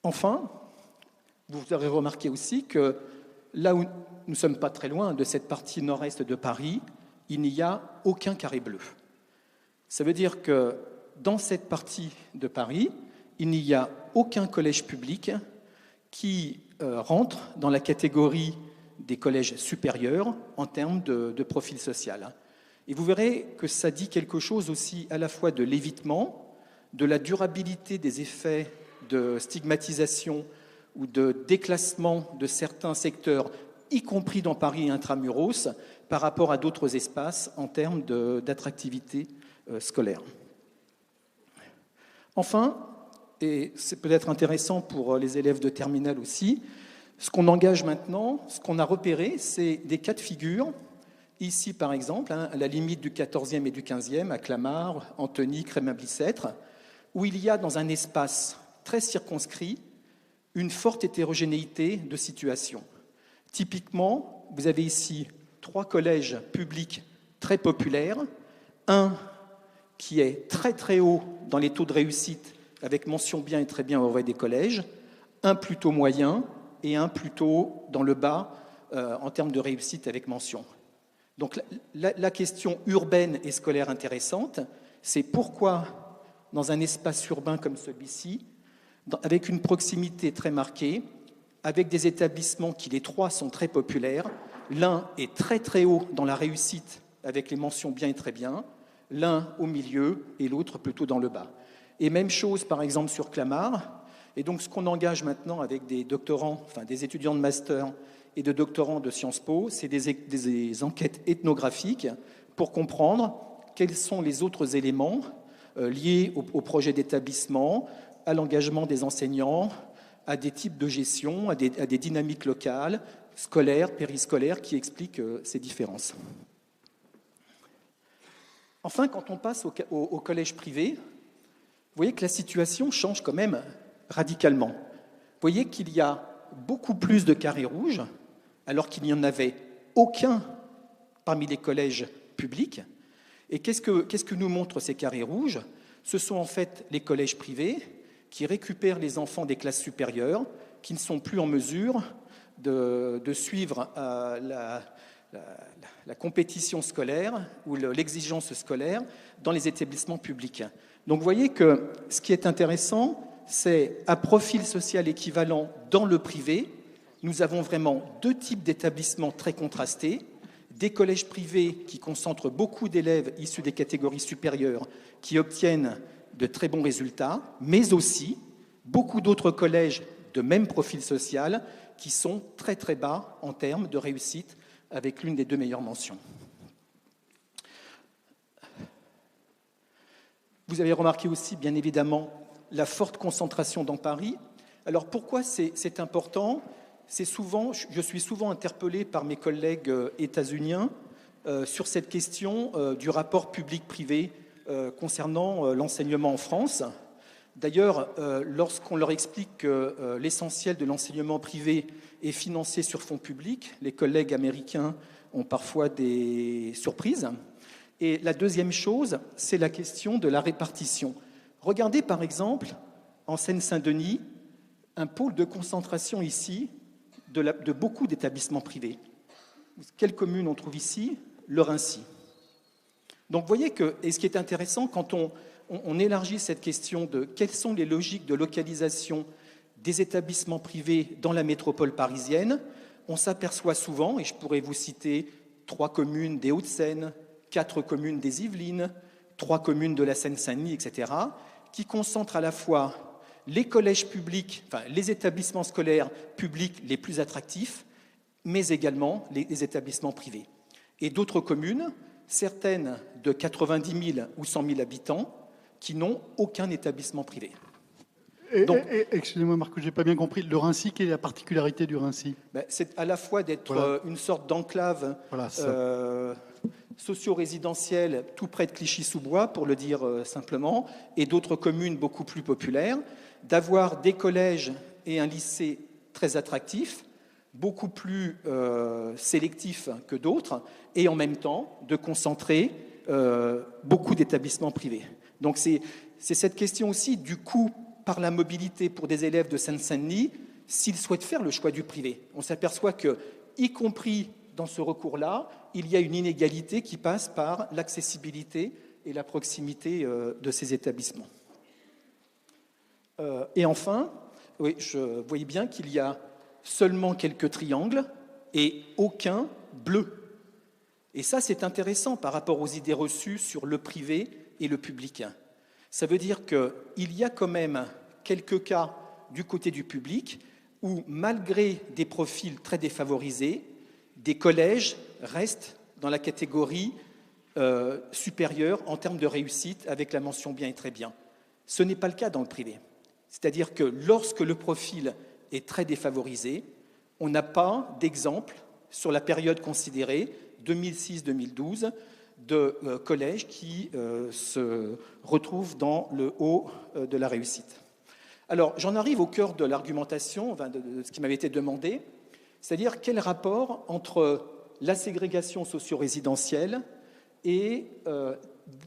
Speaker 4: Enfin, vous aurez remarqué aussi que là où nous ne sommes pas très loin de cette partie nord-est de Paris, il n'y a aucun carré bleu. Ça veut dire que dans cette partie de Paris, il n'y a aucun collège public qui rentre dans la catégorie des collèges supérieurs en termes de profil social. Et vous verrez que ça dit quelque chose aussi à la fois de l'évitement, de la durabilité des effets de stigmatisation ou de déclassement de certains secteurs, y compris dans Paris et intramuros, par rapport à d'autres espaces en termes d'attractivité scolaire. Enfin, et c'est peut-être intéressant pour les élèves de terminale aussi, ce qu'on engage maintenant, ce qu'on a repéré, c'est des cas de figure. Ici, par exemple, à la limite du 14e et du 15e, à Clamart, Antony, Crémain-Bicêtre, où il y a dans un espace très circonscrit une forte hétérogénéité de situations. Typiquement, vous avez ici 3 collèges publics très populaires, un qui est très très haut dans les taux de réussite avec mention bien et très bien au brevet des collèges, un plutôt moyen et un plutôt dans le bas en termes de réussite avec mention. Donc la question urbaine et scolaire intéressante, c'est pourquoi dans un espace urbain comme celui-ci, avec une proximité très marquée, avec des établissements qui les 3 sont très populaires, l'un est très très haut dans la réussite avec les mentions bien et très bien, l'un au milieu et l'autre plutôt dans le bas. Et même chose par exemple sur Clamart. Et donc ce qu'on engage maintenant avec des doctorants, enfin des étudiants de master et de doctorants de Sciences Po, c'est des enquêtes ethnographiques pour comprendre quels sont les autres éléments liés au projet d'établissement, à l'engagement des enseignants, à des types de gestion, à des dynamiques locales, scolaires, périscolaires, qui expliquent ces différences. Enfin, quand on passe au collège privé, vous voyez que la situation change quand même radicalement. Vous voyez qu'il y a beaucoup plus de carrés rouges, alors qu'il n'y en avait aucun parmi les collèges publics. Et qu'est-ce que nous montrent ces carrés rouges? Ce sont en fait les collèges privés qui récupèrent les enfants des classes supérieures, qui ne sont plus en mesure de suivre la compétition scolaire ou l'exigence scolaire dans les établissements publics. Donc vous voyez que ce qui est intéressant, c'est à profil social équivalent dans le privé, nous avons vraiment 2 types d'établissements très contrastés, des collèges privés qui concentrent beaucoup d'élèves issus des catégories supérieures qui obtiennent de très bons résultats, mais aussi beaucoup d'autres collèges de même profil social qui sont très très bas en termes de réussite avec l'une des 2 meilleures mentions. Vous avez remarqué aussi, bien évidemment, la forte concentration dans Paris. Alors pourquoi c'est important? Je suis souvent interpellé par mes collègues états-uniens sur cette question du rapport public-privé concernant l'enseignement en France. D'ailleurs, lorsqu'on leur explique que l'essentiel de l'enseignement privé est financé sur fonds publics, les collègues américains ont parfois des surprises. Et la deuxième chose, c'est la question de la répartition. Regardez par exemple, en Seine-Saint-Denis, un pôle de concentration ici de beaucoup d'établissements privés. Quelle commune on trouve ici? Le Raincy. Donc vous voyez que, et ce qui est intéressant, quand on élargit cette question de quelles sont les logiques de localisation des établissements privés dans la métropole parisienne, on s'aperçoit souvent, et je pourrais vous citer 3 communes des Hauts-de-Seine, 4 communes des Yvelines, 3 communes de la Seine-Saint-Denis, etc., qui concentrent à la fois les collèges publics, enfin les établissements scolaires publics les plus attractifs, mais également les établissements privés. Et d'autres communes, certaines de 90 000 ou 100 000 habitants, qui n'ont aucun établissement privé.
Speaker 2: Excusez-moi Marc, je n'ai pas bien compris. Le Raincy, quelle est la particularité du Raincy?
Speaker 4: C'est à la fois d'être une sorte d'enclave socio-résidentielle tout près de Clichy-sous-Bois, pour le dire simplement, et d'autres communes beaucoup plus populaires, d'avoir des collèges et un lycée très attractifs, beaucoup plus sélectifs que d'autres, et en même temps de concentrer beaucoup d'établissements privés. Donc c'est cette question aussi du coût par la mobilité pour des élèves de Seine-Saint-Denis, s'ils souhaitent faire le choix du privé. On s'aperçoit que, y compris dans ce recours-là, il y a une inégalité qui passe par l'accessibilité et la proximité de ces établissements. Et enfin, oui, je voyais bien qu'il y a seulement quelques triangles et aucun bleu. Et ça, c'est intéressant par rapport aux idées reçues sur le privé et le public. Ça veut dire qu'il y a quand même quelques cas du côté du public où, malgré des profils très défavorisés, des collèges restent dans la catégorie supérieure en termes de réussite avec la mention bien et très bien. Ce n'est pas le cas dans le privé. C'est-à-dire que lorsque le profil est très défavorisé, on n'a pas d'exemple sur la période considérée, 2006-2012, de collèges qui se retrouvent dans le haut de la réussite. Alors, j'en arrive au cœur de l'argumentation, de ce qui m'avait été demandé, c'est-à-dire quel rapport entre la ségrégation socio-résidentielle et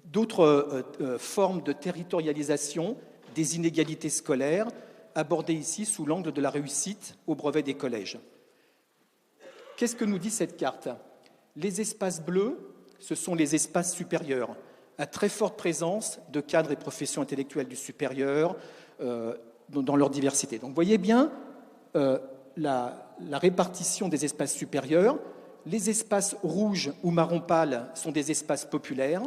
Speaker 4: d'autres formes de territorialisation des inégalités scolaires abordées ici sous l'angle de la réussite au brevet des collèges. Qu'est-ce que nous dit cette carte? Les espaces bleus, ce sont les espaces supérieurs, à très forte présence de cadres et professions intellectuelles du supérieur dans leur diversité. Donc vous voyez bien la répartition des espaces supérieurs. Les espaces rouges ou marron pâle sont des espaces populaires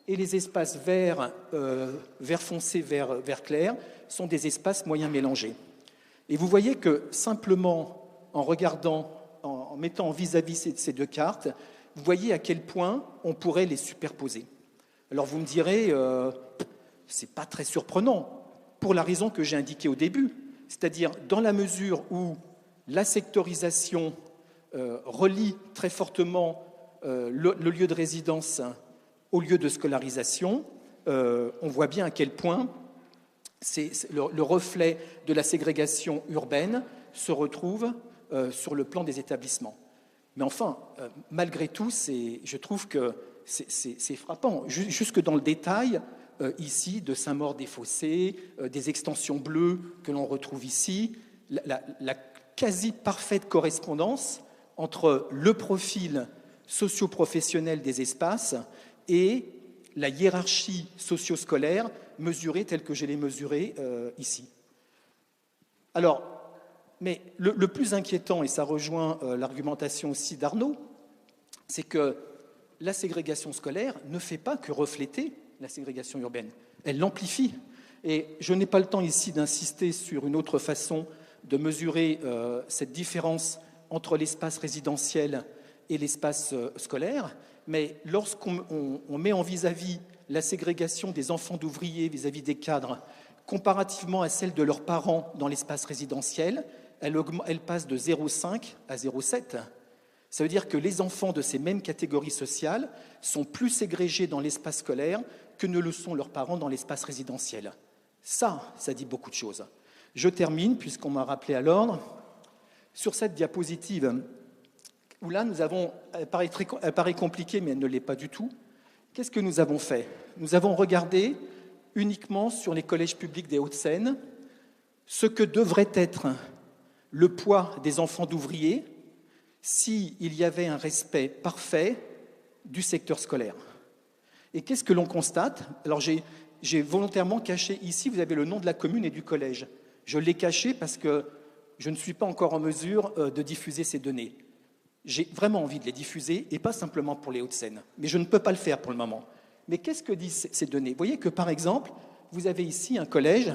Speaker 4: et les espaces vert foncé, vert clair sont des espaces moyens mélangés. Et vous voyez que simplement en regardant, en mettant vis-à-vis ces deux cartes, vous voyez à quel point on pourrait les superposer. Alors vous me direz, c'est pas très surprenant, pour la raison que j'ai indiquée au début, c'est-à-dire dans la mesure où la sectorisation relie très fortement le lieu de résidence au lieu de scolarisation, on voit bien à quel point le reflet de la ségrégation urbaine se retrouve sur le plan des établissements. Mais enfin, malgré tout, je trouve que c'est frappant. Jusque dans le détail, ici, de Saint-Maur-des-Fossés, des extensions bleues que l'on retrouve ici, la quasi-parfaite correspondance entre le profil socio-professionnel des espaces et la hiérarchie socio-scolaire mesurée telle que je l'ai mesurée ici. Alors, mais le plus inquiétant, et ça rejoint l'argumentation aussi d'Arnaud, c'est que la ségrégation scolaire ne fait pas que refléter la ségrégation urbaine, elle l'amplifie. Et je n'ai pas le temps ici d'insister sur une autre façon de mesurer cette différence entre l'espace résidentiel et l'espace scolaire, mais lorsqu'on met en vis-à-vis la ségrégation des enfants d'ouvriers vis-à-vis des cadres, comparativement à celle de leurs parents dans l'espace résidentiel, elle passe de 0,5 à 0,7. Ça veut dire que les enfants de ces mêmes catégories sociales sont plus ségrégés dans l'espace scolaire que ne le sont leurs parents dans l'espace résidentiel. Ça dit beaucoup de choses. Je termine, puisqu'on m'a rappelé à l'ordre, sur cette diapositive, où là, elle paraît compliquée, mais elle ne l'est pas du tout. Qu'est-ce que nous avons fait? Nous avons regardé uniquement sur les collèges publics des Hauts-de-Seine ce que devrait être le poids des enfants d'ouvriers s'il y avait un respect parfait du secteur scolaire. Et qu'est-ce que l'on constate? Alors j'ai volontairement caché ici, vous avez le nom de la commune et du collège. Je l'ai caché parce que je ne suis pas encore en mesure de diffuser ces données. J'ai vraiment envie de les diffuser, et pas simplement pour les Hauts-de-Seine. Mais je ne peux pas le faire pour le moment. Mais qu'est-ce que disent ces données? Vous voyez que, par exemple, vous avez ici un collège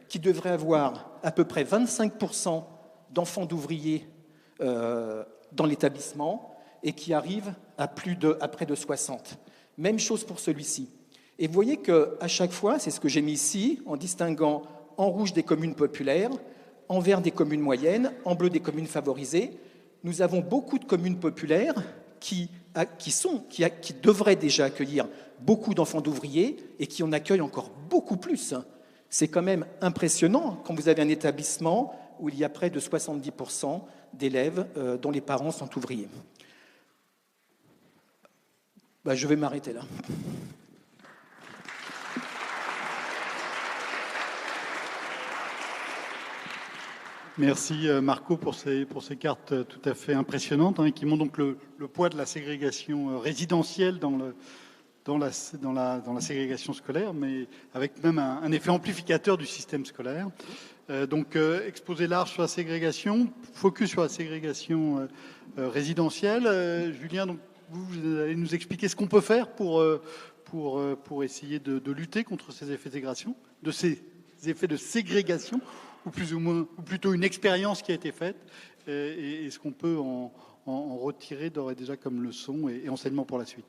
Speaker 4: qui devrait avoir à peu près 25% d'enfants d'ouvriers dans l'établissement et qui arrive à près de 60. Même chose pour celui-ci. Et vous voyez qu'à chaque fois, c'est ce que j'ai mis ici, en distinguant en rouge des communes populaires, en vert des communes moyennes, en bleu des communes favorisées. Nous avons beaucoup de communes populaires qui devraient déjà accueillir beaucoup d'enfants d'ouvriers et qui en accueillent encore beaucoup plus. C'est quand même impressionnant quand vous avez un établissement où il y a près de 70% d'élèves dont les parents sont ouvriers. Je vais m'arrêter là.
Speaker 2: Merci Marco pour ces cartes tout à fait impressionnantes qui montrent donc le poids de la ségrégation résidentielle dans la ségrégation scolaire, mais avec même un effet amplificateur du système scolaire. Donc exposé large sur la ségrégation, focus sur la ségrégation résidentielle. Julien, donc, vous allez nous expliquer ce qu'on peut faire pour essayer de lutter contre ces effets de ségrégation, ou plutôt une expérience qui a été faite, et ce qu'on peut en retirer d'ores et déjà comme leçon et enseignement pour la suite.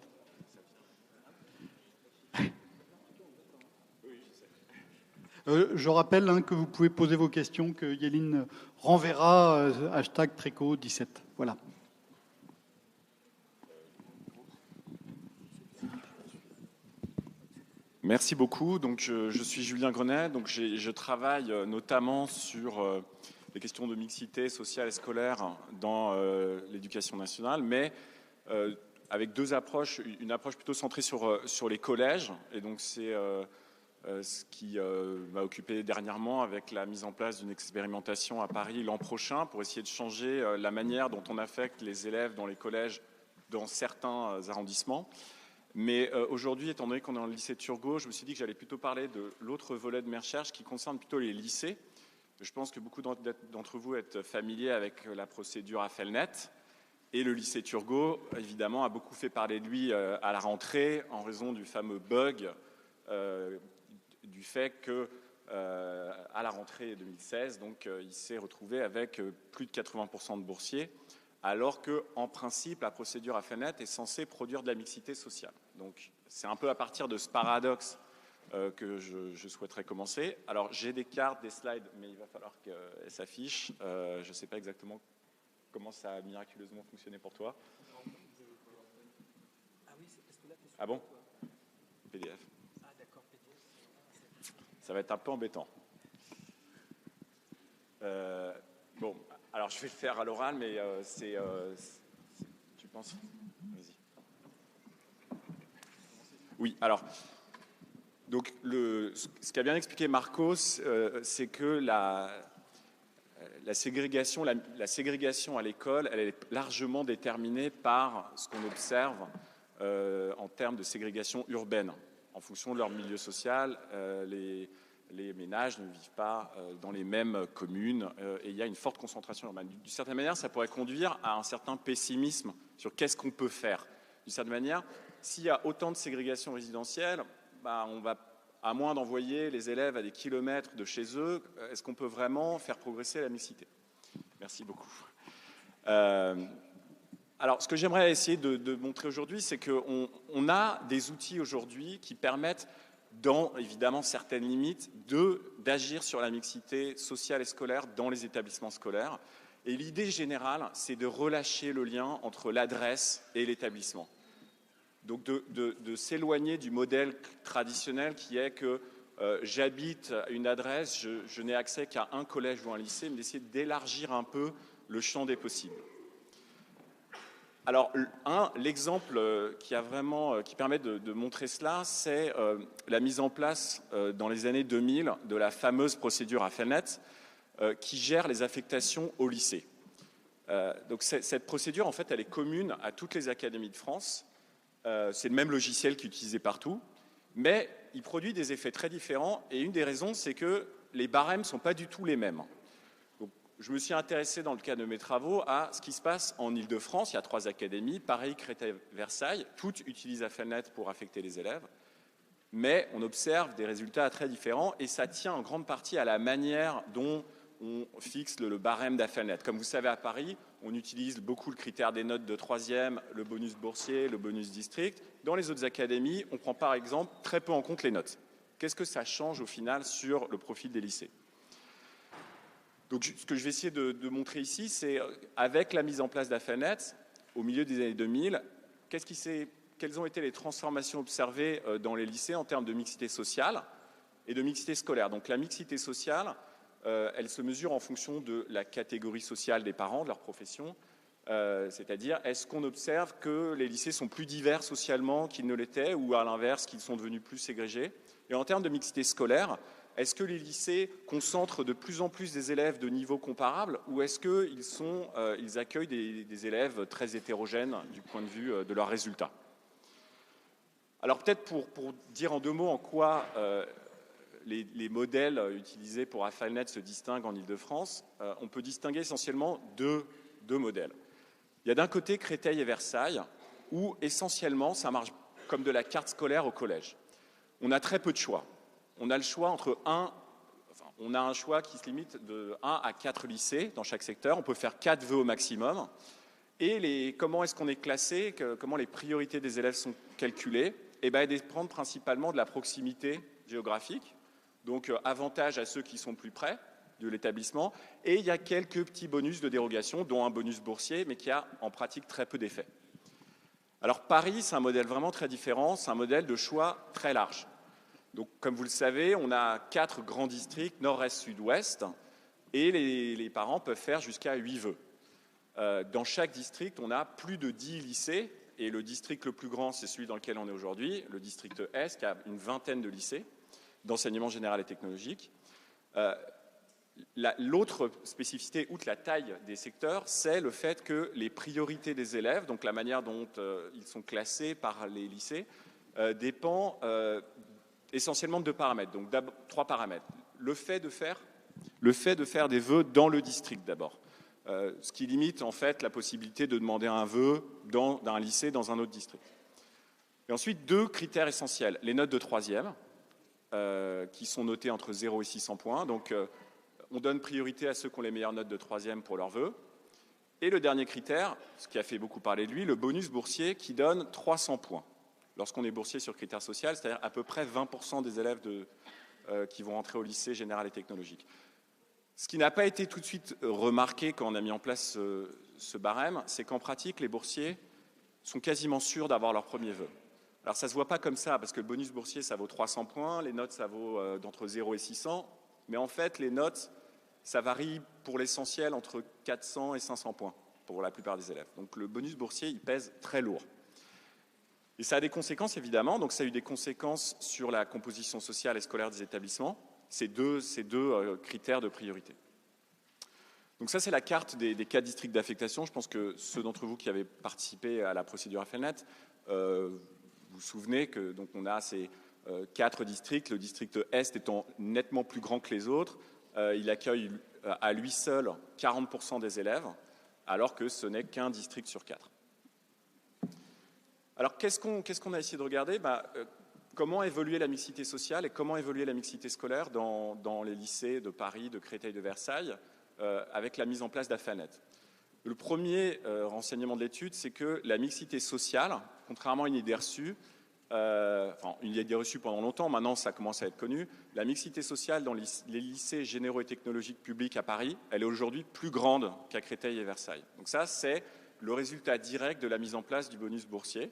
Speaker 2: Je rappelle que vous pouvez poser vos questions, que Yéline renverra #Tréco17. Voilà.
Speaker 5: Merci beaucoup. Donc, je suis Julien Grenet. Donc, je travaille notamment sur les questions de mixité sociale et scolaire dans l'éducation nationale, mais avec deux approches. Une approche plutôt centrée sur les collèges. Et donc, c'est ce qui m'a occupé dernièrement avec la mise en place d'une expérimentation à Paris l'an prochain pour essayer de changer la manière dont on affecte les élèves dans les collèges dans certains arrondissements. Mais aujourd'hui, étant donné qu'on est dans le lycée Turgot, je me suis dit que j'allais plutôt parler de l'autre volet de mes recherches qui concerne plutôt les lycées. Je pense que beaucoup d'entre vous êtes familiers avec la procédure Affelnet. Et le lycée Turgot, évidemment, a beaucoup fait parler de lui à la rentrée en raison du fameux bug du fait que à la rentrée 2016, donc, il s'est retrouvé avec plus de 80% de boursiers, alors qu'en principe, la procédure Affelnet est censée produire de la mixité sociale. Donc, c'est un peu à partir de ce paradoxe que je souhaiterais commencer. Alors, j'ai des cartes, des slides, mais il va falloir qu'elles s'affichent. Je ne sais pas exactement comment ça a miraculeusement fonctionné pour toi. Ah bon? PDF. Ah d'accord, PDF. Ça va être un peu embêtant. Bon, alors je vais le faire à l'oral, mais tu penses? Vas-y. Oui, alors, donc ce qu'a bien expliqué Marcos, c'est que la ségrégation à l'école, elle est largement déterminée par ce qu'on observe en termes de ségrégation urbaine. En fonction de leur milieu social, les ménages ne vivent pas dans les mêmes communes et il y a une forte concentration urbaine. D'une certaine manière, ça pourrait conduire à un certain pessimisme sur qu'est-ce qu'on peut faire. D'une certaine manière, s'il y a autant de ségrégation résidentielle, on va, à moins d'envoyer les élèves à des kilomètres de chez eux, est-ce qu'on peut vraiment faire progresser la mixité? Merci beaucoup. Alors, ce que j'aimerais essayer de montrer aujourd'hui, c'est qu'on a des outils aujourd'hui qui permettent, dans évidemment certaines limites, d'agir sur la mixité sociale et scolaire dans les établissements scolaires. Et l'idée générale, c'est de relâcher le lien entre l'adresse et l'établissement. Donc de s'éloigner du modèle traditionnel qui est que j'habite une adresse, je n'ai accès qu'à un collège ou un lycée, mais d'essayer d'élargir un peu le champ des possibles. Alors, l'exemple qui permet de montrer cela, c'est la mise en place dans les années 2000 de la fameuse procédure Affelnet qui gère les affectations au lycée. Donc, cette procédure, en fait, elle est commune à toutes les académies de France. C'est le même logiciel qui est utilisé partout, mais il produit des effets très différents. Et une des raisons, c'est que les barèmes ne sont pas du tout les mêmes. Je me suis intéressé dans le cadre de mes travaux à ce qui se passe en Île-de-France. Il y a 3 académies, Paris, Créteil, Versailles. Toutes utilisent Affelnet pour affecter les élèves. Mais on observe des résultats très différents et ça tient en grande partie à la manière dont on fixe le barème d'Affelnet. Comme vous savez, à Paris, on utilise beaucoup le critère des notes de 3e, le bonus boursier, le bonus district. Dans les autres académies, on prend par exemple très peu en compte les notes. Qu'est-ce que ça change au final sur le profil des lycées ? Donc, ce que je vais essayer de montrer ici, c'est avec la mise en place d'Affelnet, au milieu des années 2000, quelles ont été les transformations observées dans les lycées en termes de mixité sociale et de mixité scolaire. Donc, la mixité sociale, elle se mesure en fonction de la catégorie sociale des parents, de leur profession, c'est-à-dire est-ce qu'on observe que les lycées sont plus divers socialement qu'ils ne l'étaient ou à l'inverse qu'ils sont devenus plus ségrégés. Et en termes de mixité scolaire, est-ce que les lycées concentrent de plus en plus des élèves de niveau comparable ou est-ce qu'ils accueillent des élèves très hétérogènes du point de vue de leurs résultats? Alors peut-être pour dire en 2 mots en quoi les modèles utilisés pour Affelnet se distinguent en Île-de-France, on peut distinguer essentiellement deux modèles. Il y a d'un côté Créteil et Versailles où essentiellement ça marche comme de la carte scolaire au collège. On a très peu de choix. On a le choix on a un choix qui se limite de 1 à 4 lycées dans chaque secteur. On peut faire 4 vœux au maximum. Et comment est-ce qu'on est classé, comment les priorités des élèves sont calculées? Eh bien, elles dépendent principalement de la proximité géographique. Donc, avantage à ceux qui sont plus près de l'établissement. Et il y a quelques petits bonus de dérogation, dont un bonus boursier, mais qui a en pratique très peu d'effet. Alors, Paris, c'est un modèle vraiment très différent. C'est un modèle de choix très large. Donc, comme vous le savez, on a 4 grands districts, nord, est, sud, ouest, et les parents peuvent faire jusqu'à 8 vœux. Dans chaque district, on a plus de 10 lycées, et le district le plus grand, c'est celui dans lequel on est aujourd'hui, le district Est, qui a une vingtaine de lycées d'enseignement général et technologique. L'autre spécificité, outre la taille des secteurs, c'est le fait que les priorités des élèves, donc la manière dont ils sont classés par les lycées, dépend essentiellement de 2 paramètres, donc 3 paramètres. Le fait de faire des vœux dans le district d'abord, ce qui limite en fait la possibilité de demander un vœu d'un lycée dans un autre district. Et ensuite, 2 critères essentiels, les notes de 3e, qui sont notées entre 0 et 600 points, donc on donne priorité à ceux qui ont les meilleures notes de 3e pour leurs vœux. Et le dernier critère, ce qui a fait beaucoup parler de lui, le bonus boursier qui donne 300 points. Lorsqu'on est boursier sur critères sociaux, c'est-à-dire à peu près 20% des élèves qui vont entrer au lycée général et technologique. Ce qui n'a pas été tout de suite remarqué quand on a mis en place ce barème, c'est qu'en pratique, les boursiers sont quasiment sûrs d'avoir leur premier vœu. Alors ça ne se voit pas comme ça, parce que le bonus boursier, ça vaut 300 points, les notes, ça vaut d'entre 0 et 600, mais en fait, les notes, ça varie pour l'essentiel entre 400 et 500 points pour la plupart des élèves. Donc le bonus boursier, il pèse très lourd. Et ça a des conséquences, évidemment. Donc, ça a eu des conséquences sur la composition sociale et scolaire des établissements, ces deux critères de priorité. Donc, ça, c'est la carte des 4 districts d'affectation. Je pense que ceux d'entre vous qui avaient participé à la procédure Affelnet, vous vous souvenez que donc, on a ces 4 districts, le district Est étant nettement plus grand que les autres. Il accueille à lui seul 40% des élèves, alors que ce n'est qu'un district sur 4. Alors, qu'est-ce qu'on a essayé de regarder? Comment évoluer la mixité sociale et comment évoluer la mixité scolaire dans les lycées de Paris, de Créteil, de Versailles, avec la mise en place d'Affelnet. Le premier renseignement de l'étude, c'est que la mixité sociale, contrairement à une idée reçue, une idée reçue pendant longtemps, maintenant ça commence à être connu, la mixité sociale dans les lycées généraux et technologiques publics à Paris, elle est aujourd'hui plus grande qu'à Créteil et Versailles. Donc ça, c'est le résultat direct de la mise en place du bonus boursier,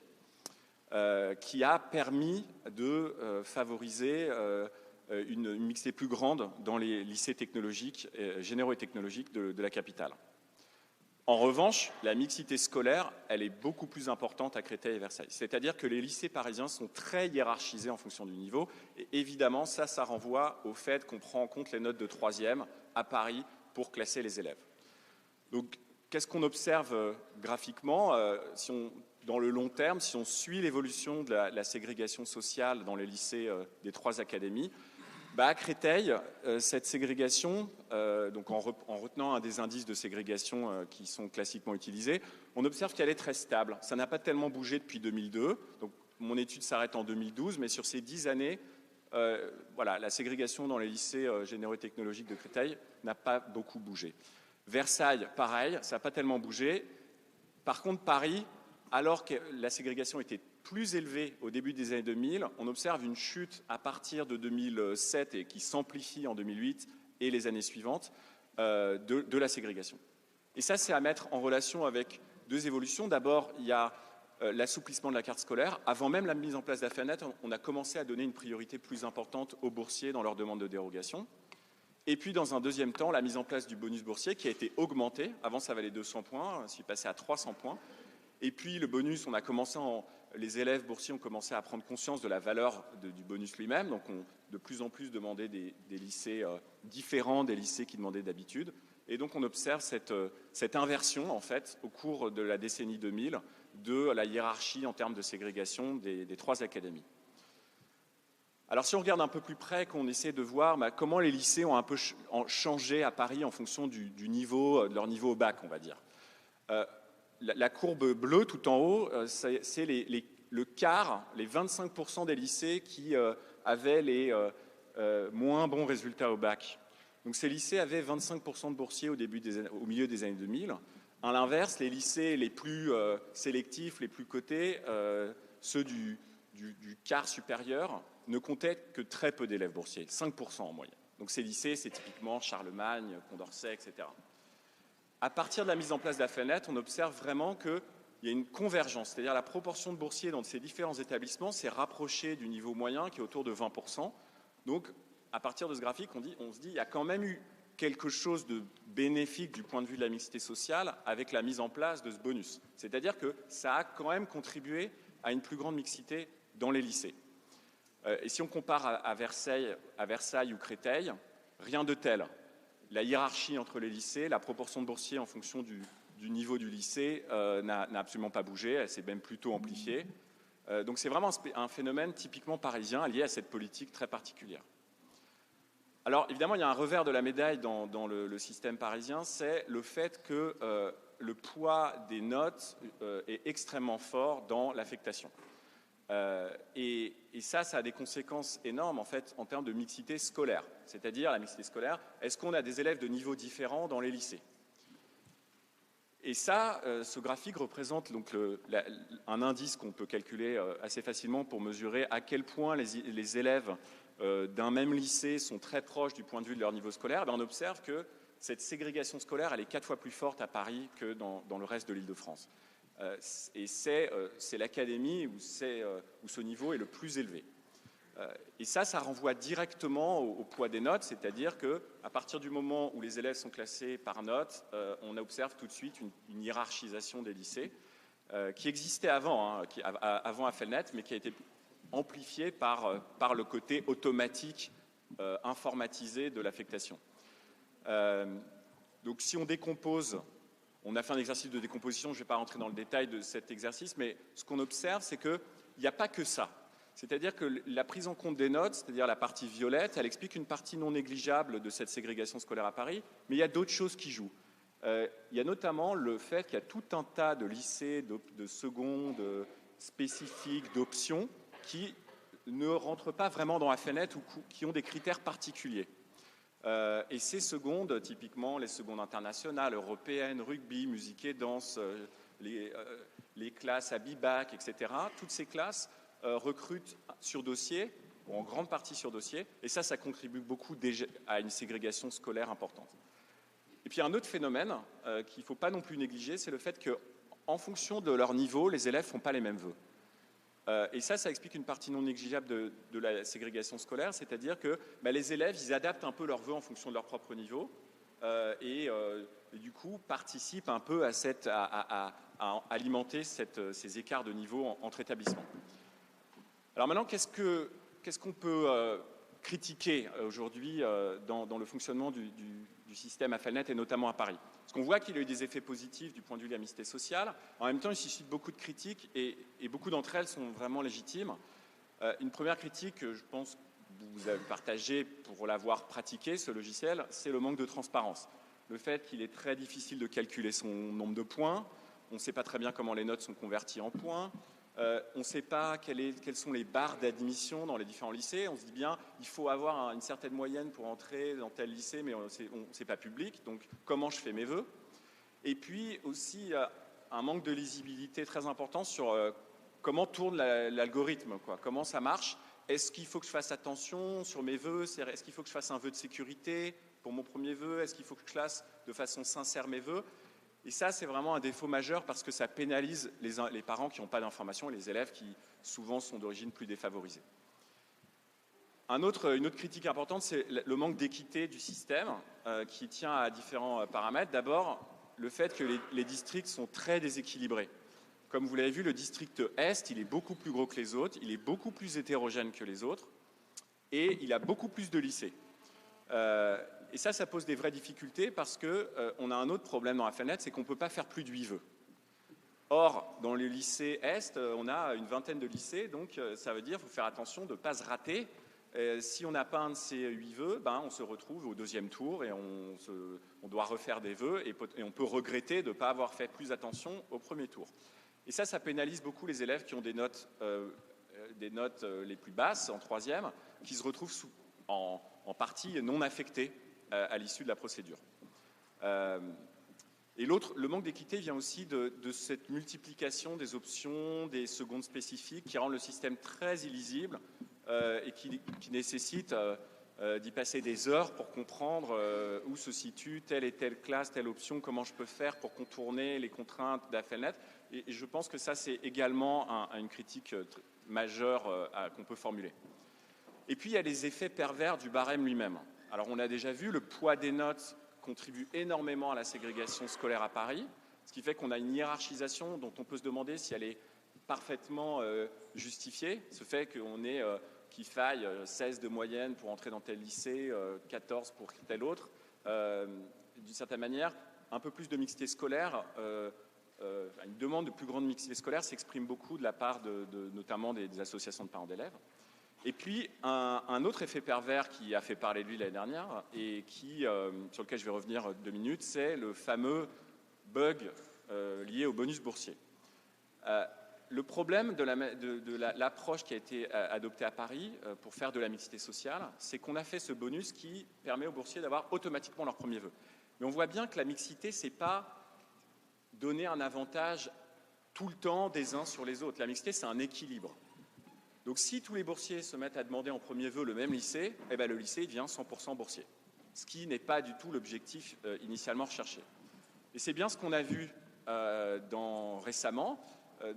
Speaker 5: qui a permis de favoriser une mixité plus grande dans les lycées technologiques, généraux et technologiques de la capitale. En revanche, la mixité scolaire, elle est beaucoup plus importante à Créteil et Versailles. C'est-à-dire que les lycées parisiens sont très hiérarchisés en fonction du niveau. Et évidemment, ça renvoie au fait qu'on prend en compte les notes de 3e à Paris pour classer les élèves. Donc, qu'est-ce qu'on observe graphiquement dans le long terme, si on suit l'évolution de la ségrégation sociale dans les lycées des 3 académies? À Créteil, cette ségrégation, donc en retenant un des indices de ségrégation qui sont classiquement utilisés, on observe qu'elle est très stable. Ça n'a pas tellement bougé depuis 2002. Donc, mon étude s'arrête en 2012, mais sur ces 10 années, la ségrégation dans les lycées généraux et technologiques de Créteil n'a pas beaucoup bougé. Versailles, pareil, ça n'a pas tellement bougé. Par contre, Paris, alors que la ségrégation était plus élevée au début des années 2000, on observe une chute à partir de 2007 et qui s'amplifie en 2008 et les années suivantes de la ségrégation. Et ça, c'est à mettre en relation avec 2 évolutions. D'abord, il y a l'assouplissement de la carte scolaire. Avant même la mise en place de la fenêtre, on a commencé à donner une priorité plus importante aux boursiers dans leur demande de dérogation. Et puis, dans un deuxième temps, la mise en place du bonus boursier qui a été augmenté. Avant, ça valait 200 points, c'est passé à 300 points. Et puis, le bonus, les élèves boursiers ont commencé à prendre conscience de la valeur du bonus lui-même. Donc, on de plus en plus demandé des lycées différents des lycées qui demandaient d'habitude. Et donc, on observe cette inversion, en fait, au cours de la décennie 2000, de la hiérarchie en termes de ségrégation des 3 académies. Alors, si on regarde un peu plus près, qu'on essaie de voir comment les lycées ont un peu changé à Paris en fonction de leur niveau au bac, on va dire. La courbe bleue tout en haut, c'est le quart, les 25% des lycées qui avaient les moins bons résultats au bac. Donc ces lycées avaient 25% de boursiers au milieu des années 2000. À l'inverse, les lycées les plus sélectifs, les plus cotés, ceux du quart supérieur, ne comptaient que très peu d'élèves boursiers, 5% en moyenne. Donc ces lycées, c'est typiquement Charlemagne, Condorcet, etc. À partir de la mise en place de la fenêtre, on observe vraiment qu'il y a une convergence, c'est-à-dire la proportion de boursiers dans ces différents établissements s'est rapprochée du niveau moyen qui est autour de 20%. Donc, à partir de ce graphique, on se dit qu'il y a quand même eu quelque chose de bénéfique du point de vue de la mixité sociale avec la mise en place de ce bonus. C'est-à-dire que ça a quand même contribué à une plus grande mixité dans les lycées. Et si on compare à Versailles ou Créteil, rien de tel. La hiérarchie entre les lycées, la proportion de boursiers en fonction du niveau du lycée n'a absolument pas bougé, elle s'est même plutôt amplifiée. Donc c'est vraiment un phénomène typiquement parisien lié à cette politique très particulière. Alors évidemment, il y a un revers de la médaille dans le système parisien, c'est le fait que le poids des notes est extrêmement fort dans l'affectation. Et ça a des conséquences énormes en fait en termes de mixité scolaire. C'est-à-dire la mixité scolaire, est-ce qu'on a des élèves de niveaux différents dans les lycées? Et ça, ce graphique représente donc un indice qu'on peut calculer assez facilement pour mesurer à quel point les élèves d'un même lycée sont très proches du point de vue de leur niveau scolaire. On observe que cette ségrégation scolaire, elle est 4 fois plus forte à Paris que dans le reste de l'Île-de-France. Et c'est l'académie où ce niveau est le plus élevé. Et ça renvoie directement au poids des notes, c'est-à-dire qu'à partir du moment où les élèves sont classés par notes, on observe tout de suite une hiérarchisation des lycées qui existait avant Affelnet, mais qui a été amplifiée par le côté automatique, informatisé de l'affectation. Donc si on décompose, on a fait un exercice de décomposition, je ne vais pas rentrer dans le détail de cet exercice, mais ce qu'on observe, c'est qu'il n'y a pas que ça. C'est-à-dire que la prise en compte des notes, c'est-à-dire la partie violette, elle explique une partie non négligeable de cette ségrégation scolaire à Paris, mais il y a d'autres choses qui jouent. Il y a notamment le fait qu'il y a tout un tas de lycées, de secondes spécifiques, d'options, qui ne rentrent pas vraiment dans Affelnet ou qui ont des critères particuliers. Et ces secondes, typiquement les secondes internationales, européennes, rugby, musique et danse, les classes à BIBAC, etc., toutes ces classes recrutent sur dossier, ou en grande partie sur dossier, et ça contribue beaucoup déjà à une ségrégation scolaire importante. Et puis un autre phénomène qu'il ne faut pas non plus négliger, c'est le fait qu'en fonction de leur niveau, les élèves ne font pas les mêmes vœux. Et ça explique une partie non négligeable de la ségrégation scolaire, c'est-à-dire que les élèves, ils adaptent un peu leurs vœux en fonction de leur propre niveau, et du coup participent un peu à alimenter ces écarts de niveau entre établissements. Alors maintenant, qu'est-ce qu'on peut critiquer aujourd'hui dans le fonctionnement du système AFELNET et notamment à Paris? Parce qu'on voit qu'il a eu des effets positifs du point de vue de la mixité sociale. En même temps, il suscite beaucoup de critiques et beaucoup d'entre elles sont vraiment légitimes. Une première critique, je pense que vous avez partagé pour l'avoir pratiqué, ce logiciel, c'est le manque de transparence. Le fait qu'il est très difficile de calculer son nombre de points, on ne sait pas très bien comment les notes sont converties en points, on ne sait pas quelles sont les barres d'admission dans les différents lycées. On se dit bien, il faut avoir une certaine moyenne pour entrer dans tel lycée, mais c'est pas public, donc comment je fais mes vœux? Et puis aussi un manque de lisibilité très important sur comment tourne l'algorithme, comment ça marche. Est-ce qu'il faut que je fasse attention sur mes vœux? Est-ce qu'il faut que je fasse un vœu de sécurité pour mon premier vœu? Est-ce qu'il faut que je classe de façon sincère mes vœux? Et ça, c'est vraiment un défaut majeur parce que ça pénalise les parents qui n'ont pas d'informations et les élèves qui, souvent, sont d'origine plus défavorisée. Une autre critique importante, c'est le manque d'équité du système qui tient à différents paramètres. D'abord, le fait que les districts sont très déséquilibrés. Comme vous l'avez vu, le district Est, il est beaucoup plus gros que les autres, il est beaucoup plus hétérogène que les autres et il a beaucoup plus de lycées. Et ça pose des vraies difficultés parce qu'on a un autre problème dans AFELNET, c'est qu'on ne peut pas faire plus de 8 vœux. Or, dans le lycée Est, on a une vingtaine de lycées, donc ça veut dire qu'il faut faire attention de ne pas se rater. Si on n'a pas un de ces 8 vœux, on se retrouve au deuxième tour et on doit refaire des vœux et on peut regretter de ne pas avoir fait plus attention au premier tour. Et ça pénalise beaucoup les élèves qui ont des notes les plus basses en troisième, qui se retrouvent en partie non affectés à l'issue de la procédure. Et le manque d'équité vient aussi de cette multiplication des options, des secondes spécifiques qui rendent le système très illisible et qui nécessite d'y passer des heures pour comprendre où se situe telle et telle classe, telle option, comment je peux faire pour contourner les contraintes d'AFELNET. Et je pense que ça, c'est également une critique majeure qu'on peut formuler. Et puis, il y a les effets pervers du barème lui-même. Alors, on a déjà vu, le poids des notes contribue énormément à la ségrégation scolaire à Paris, ce qui fait qu'on a une hiérarchisation dont on peut se demander si elle est parfaitement justifiée. Ce fait qu'il faille 16 de moyenne pour entrer dans tel lycée, 14 pour tel autre. D'une certaine manière, un peu plus de mixité scolaire, une demande de plus grande mixité scolaire s'exprime beaucoup de la part notamment des associations de parents d'élèves. Et puis, un autre effet pervers qui a fait parler de lui l'année dernière et sur lequel je vais revenir 2 minutes, c'est le fameux bug lié au bonus boursier. Le problème de l'approche qui a été adoptée à Paris pour faire de la mixité sociale, c'est qu'on a fait ce bonus qui permet aux boursiers d'avoir automatiquement leur premier vœu. Mais on voit bien que la mixité, ce n'est pas donner un avantage tout le temps des uns sur les autres. La mixité, c'est un équilibre. Donc si tous les boursiers se mettent à demander en premier vœu le même lycée, le lycée devient 100% boursier, ce qui n'est pas du tout l'objectif initialement recherché. Et c'est bien ce qu'on a vu récemment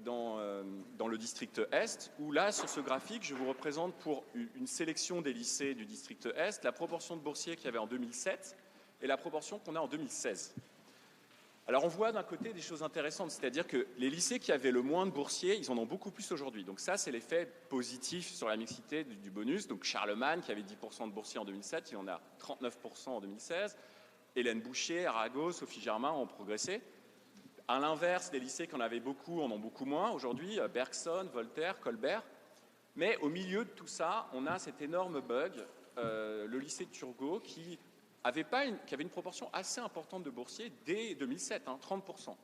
Speaker 5: dans le district Est, où là, sur ce graphique, je vous représente pour une sélection des lycées du district Est, la proportion de boursiers qu'il y avait en 2007 et la proportion qu'on a en 2016. Alors on voit d'un côté des choses intéressantes, c'est-à-dire que les lycées qui avaient le moins de boursiers, ils en ont beaucoup plus aujourd'hui. Donc ça, c'est l'effet positif sur la mixité du bonus. Donc Charlemagne, qui avait 10% de boursiers en 2007, il en a 39% en 2016. Hélène Boucher, Arago, Sophie Germain ont progressé. À l'inverse, les lycées qui en avaient beaucoup en ont beaucoup moins aujourd'hui, Bergson, Voltaire, Colbert. Mais au milieu de tout ça, on a cet énorme bug, le lycée de Turgot, qui avait une proportion assez importante de boursiers dès 2007, 30%.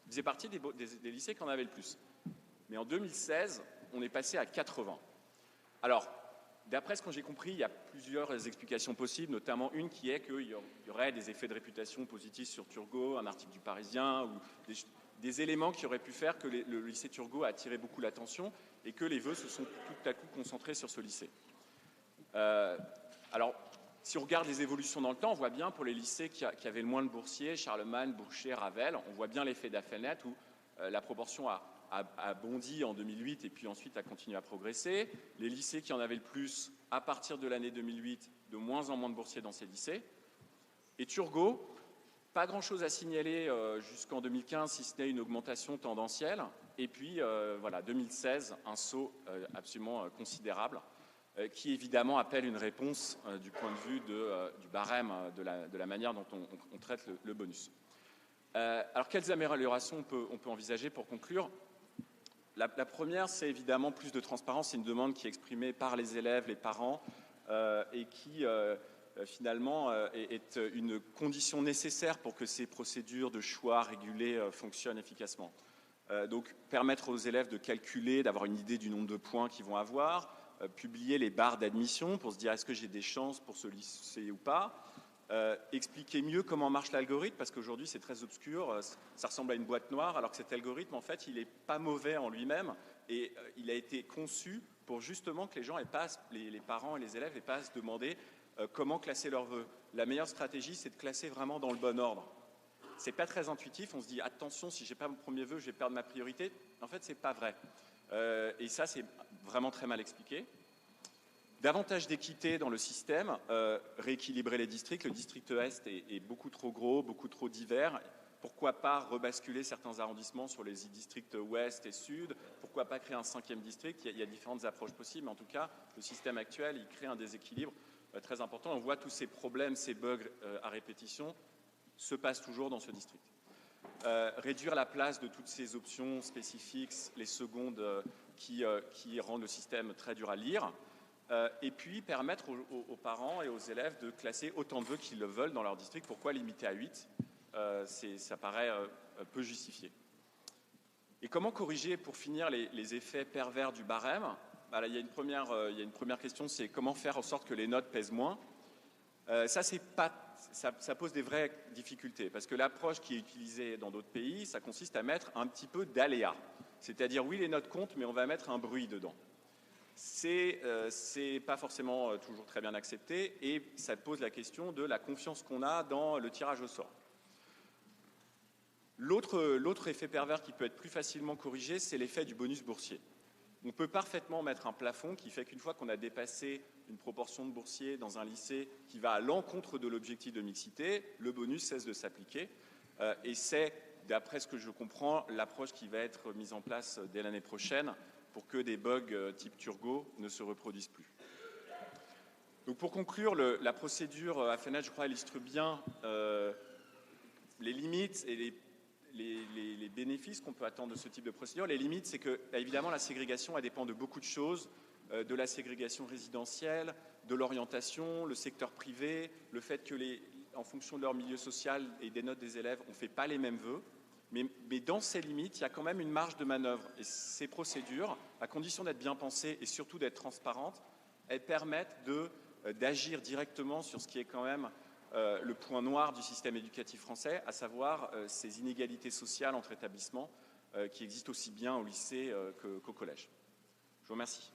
Speaker 5: Il faisait partie des lycées qui en avaient le plus. Mais en 2016, on est passé à 80. Alors, D'après ce que j'ai compris, il y a plusieurs explications possibles, notamment une qui est qu'il y aurait des effets de réputation positifs sur Turgot, un article du Parisien, ou des éléments qui auraient pu faire que le lycée Turgot a attiré beaucoup l'attention et que les vœux se sont tout à coup concentrés sur ce lycée. Alors, si on regarde les évolutions dans le temps, on voit bien pour les lycées qui avaient le moins de boursiers, Charlemagne, Bourchier, Ravel, on voit bien l'effet d'Affelnet où la proportion a bondi en 2008 et puis ensuite a continué à progresser. Les lycées qui en avaient le plus, à partir de l'année 2008, de moins en moins de boursiers dans ces lycées. Et Turgot, pas grand-chose à signaler jusqu'en 2015, si ce n'est une augmentation tendancielle. Et puis, voilà, 2016, un saut absolument considérable, qui évidemment appelle une réponse du point de vue du barème, de la manière dont on traite le bonus. Alors, quelles améliorations on peut envisager pour conclure ? La première, c'est évidemment plus de transparence. C'est une demande qui est exprimée par les élèves, les parents, et qui finalement est une condition nécessaire pour que ces procédures de choix régulés fonctionnent efficacement. Donc, permettre aux élèves de calculer, d'avoir une idée du nombre de points qu'ils vont avoir, publier les barres d'admission pour se dire est-ce que j'ai des chances pour ce lycée ou pas, expliquer mieux comment marche l'algorithme, parce qu'aujourd'hui c'est très obscur, ça ressemble à une boîte noire, alors que cet algorithme en fait il n'est pas mauvais en lui-même et il a été conçu pour justement que les parents et les élèves n'aient pas à se demander comment classer leurs vœux. La meilleure stratégie, c'est de classer vraiment dans le bon ordre. C'est pas très intuitif, on se dit attention, si j'ai pas mon premier vœu, je vais perdre ma priorité. En fait, c'est pas vrai. Et ça, c'est vraiment très mal expliqué. Davantage d'équité dans le système, rééquilibrer les districts. Le district Est est beaucoup trop gros, beaucoup trop divers. Pourquoi pas rebasculer certains arrondissements sur les districts Ouest et Sud? Pourquoi pas créer un 5e district? Il y a différentes approches possibles, mais en tout cas, le système actuel, il crée un déséquilibre très important. On voit tous ces problèmes, ces bugs à répétition se passent toujours dans ce district. Réduire la place de toutes ces options spécifiques, les secondes qui rendent le système très dur à lire, et puis permettre aux parents et aux élèves de classer autant de vœux qu'ils le veulent dans leur district. Pourquoi limiter à 8 ? Ça paraît peu justifié. Et comment corriger, pour finir, les effets pervers du barème ? Il y a une première question, c'est comment faire en sorte que les notes pèsent moins. Ça pose des vraies difficultés, parce que l'approche qui est utilisée dans d'autres pays, ça consiste à mettre un petit peu d'aléa. C'est-à-dire, oui, les notes comptent, mais on va mettre un bruit dedans. C'est pas forcément toujours très bien accepté, et ça pose la question de la confiance qu'on a dans le tirage au sort. L'autre effet pervers qui peut être plus facilement corrigé, c'est l'effet du bonus boursier. On peut parfaitement mettre un plafond qui fait qu'une fois qu'on a dépassé une proportion de boursiers dans un lycée qui va à l'encontre de l'objectif de mixité, le bonus cesse de s'appliquer. Et c'est, d'après ce que je comprends, l'approche qui va être mise en place dès l'année prochaine pour que des bugs type Turgot ne se reproduisent plus. Donc pour conclure, la procédure Affelnet, je crois, illustre bien les limites et les bénéfices qu'on peut attendre de ce type de procédure. Les limites, c'est que, évidemment, la ségrégation, elle dépend de beaucoup de choses, de la ségrégation résidentielle, de l'orientation, le secteur privé, le fait que, en fonction de leur milieu social et des notes des élèves, on ne fait pas les mêmes vœux. Mais dans ces limites, il y a quand même une marge de manœuvre. Et ces procédures, à condition d'être bien pensées et surtout d'être transparentes, elles permettent d'agir directement sur ce qui est quand même le point noir du système éducatif français, à savoir ces inégalités sociales entre établissements qui existent aussi bien au lycée qu'au collège. Je vous remercie.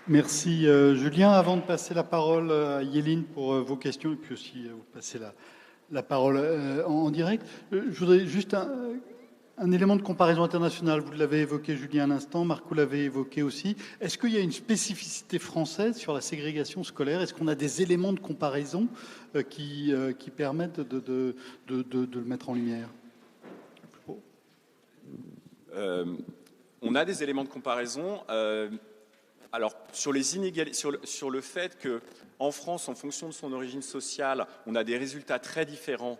Speaker 2: Merci Julien. Avant de passer la parole à Yéline pour vos questions et puis aussi vous passer la parole en direct, je voudrais juste un élément de comparaison internationale. Vous l'avez évoqué, Julien, à l'instant, Marco l'avait évoqué aussi. Est-ce qu'il y a une spécificité française sur la ségrégation scolaire? Est-ce qu'on a des éléments de comparaison qui permettent de le mettre en lumière?
Speaker 5: On a des éléments de comparaison. Alors, sur le fait qu'en France, en fonction de son origine sociale, on a des résultats très différents,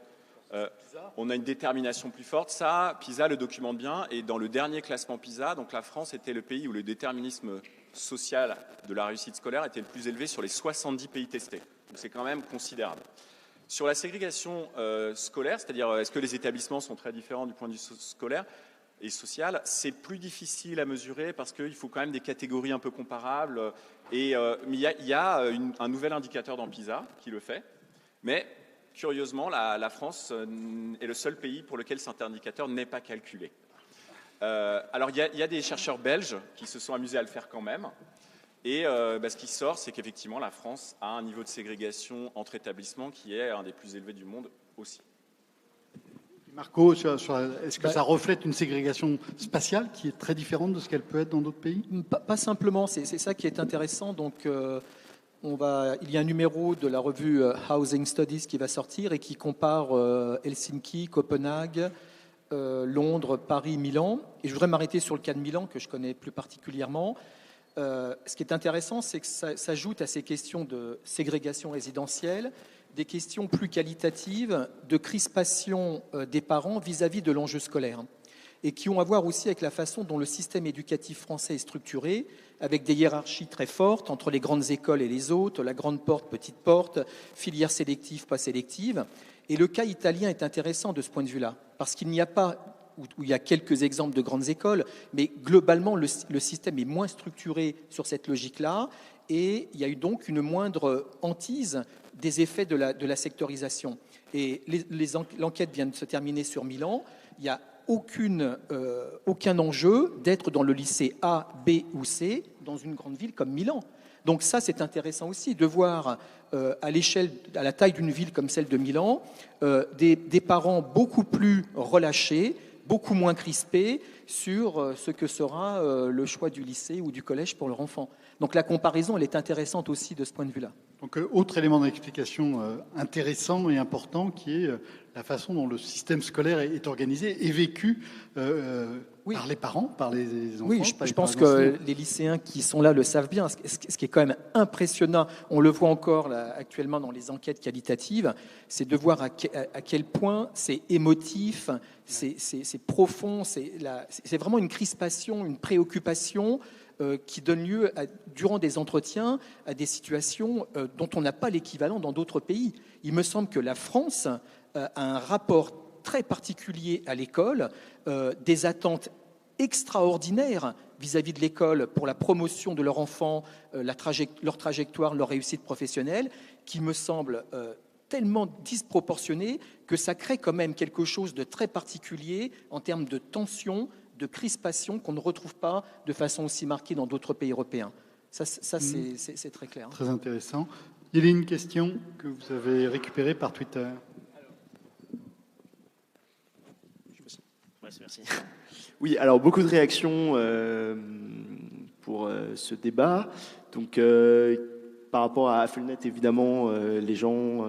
Speaker 5: on a une détermination plus forte. Ça, PISA le documente bien. Et dans le dernier classement PISA, donc la France était le pays où le déterminisme social de la réussite scolaire était le plus élevé sur les 70 pays testés. Donc c'est quand même considérable. Sur la ségrégation scolaire, c'est-à-dire est-ce que les établissements sont très différents du point de vue scolaire et social, c'est plus difficile à mesurer parce qu'il faut quand même des catégories un peu comparables. Mais il y a un nouvel indicateur dans PISA qui le fait. Mais curieusement, la France est le seul pays pour lequel cet indicateur n'est pas calculé. Alors il y a des chercheurs belges qui se sont amusés à le faire quand même. Et ce qui sort, c'est qu'effectivement, la France a un niveau de ségrégation entre établissements qui est un des plus élevés du monde aussi.
Speaker 2: Marco, est-ce que ça reflète une ségrégation spatiale qui est très différente de ce qu'elle peut être dans d'autres pays?
Speaker 4: Pas simplement, c'est ça qui est intéressant. Donc, il y a un numéro de la revue Housing Studies qui va sortir et qui compare Helsinki, Copenhague, Londres, Paris, Milan. Et je voudrais m'arrêter sur le cas de Milan, que je connais plus particulièrement. Ce qui est intéressant, c'est que ça s'ajoute à ces questions de ségrégation résidentielle des questions plus qualitatives de crispation des parents vis-à-vis de l'enjeu scolaire et qui ont à voir aussi avec la façon dont le système éducatif français est structuré, avec des hiérarchies très fortes entre les grandes écoles et les autres, la grande porte, petite porte, filière sélective, pas sélective. Et le cas italien est intéressant de ce point de vue-là, parce qu'il n'y a pas, où il y a quelques exemples de grandes écoles, mais globalement, le système est moins structuré sur cette logique-là, et il y a eu donc une moindre hantise des effets de la sectorisation. Et l'enquête vient de se terminer sur Milan. Il n'y a aucun enjeu d'être dans le lycée A, B ou C dans une grande ville comme Milan. Donc ça, c'est intéressant aussi de voir à la taille d'une ville comme celle de Milan, des parents beaucoup plus relâchés, beaucoup moins crispés sur ce que sera le choix du lycée ou du collège pour leur enfant. Donc la comparaison, elle est intéressante aussi de ce point de vue-là.
Speaker 2: Donc autre élément d'explication intéressant et important qui est la façon dont le système scolaire est organisé et vécu
Speaker 4: oui.
Speaker 2: par les parents, par les enfants.
Speaker 4: Oui, je pense que les lycéens qui sont là le savent bien. Ce qui est quand même impressionnant, on le voit encore là, actuellement dans les enquêtes qualitatives, c'est de voir à quel point c'est émotif, c'est profond, c'est vraiment une crispation, une préoccupation qui donne lieu, durant des entretiens, à des situations dont on n'a pas l'équivalent dans d'autres pays. Il me semble que la France a un rapport très particulier à l'école, des attentes extraordinaires vis-à-vis de l'école pour la promotion de leur enfant, leur trajectoire, leur réussite professionnelle, qui me semble tellement disproportionnée que ça crée quand même quelque chose de très particulier en termes de tension, de crispation qu'on ne retrouve pas de façon aussi marquée dans d'autres pays européens. Ça c'est très clair.
Speaker 2: Très intéressant. Il y a une question que vous avez récupérée par Twitter.
Speaker 1: Merci. Oui, alors beaucoup de réactions pour ce débat. Donc, par rapport à Affelnet, évidemment, les gens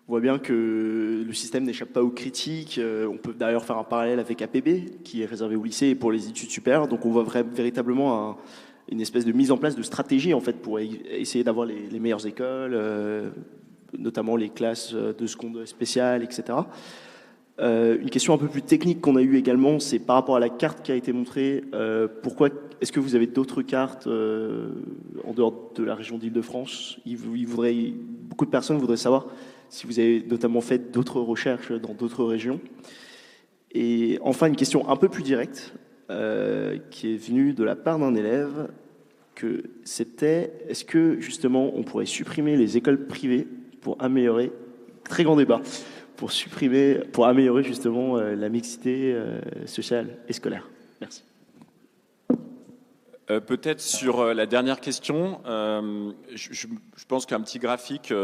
Speaker 1: voient bien que le système n'échappe pas aux critiques. On peut d'ailleurs faire un parallèle avec APB, qui est réservé au lycée et pour les études supérieures. Donc, on voit véritablement une espèce de mise en place de stratégie, en fait, pour essayer d'avoir les meilleures écoles, notamment les classes de seconde spéciale, etc. Une question un peu plus technique qu'on a eue également, c'est par rapport à la carte qui a été montrée. Pourquoi est-ce que vous avez d'autres cartes en dehors de la région d'Île-de-France? Beaucoup de personnes voudraient savoir si vous avez notamment fait d'autres recherches dans d'autres régions. Et enfin, une question un peu plus directe qui est venue de la part d'un élève, que c'était est-ce que justement on pourrait supprimer les écoles privées pour améliorer, très grand débat, pour améliorer justement la mixité sociale et scolaire. Merci.
Speaker 5: Peut-être sur la dernière question, je pense qu'un petit graphique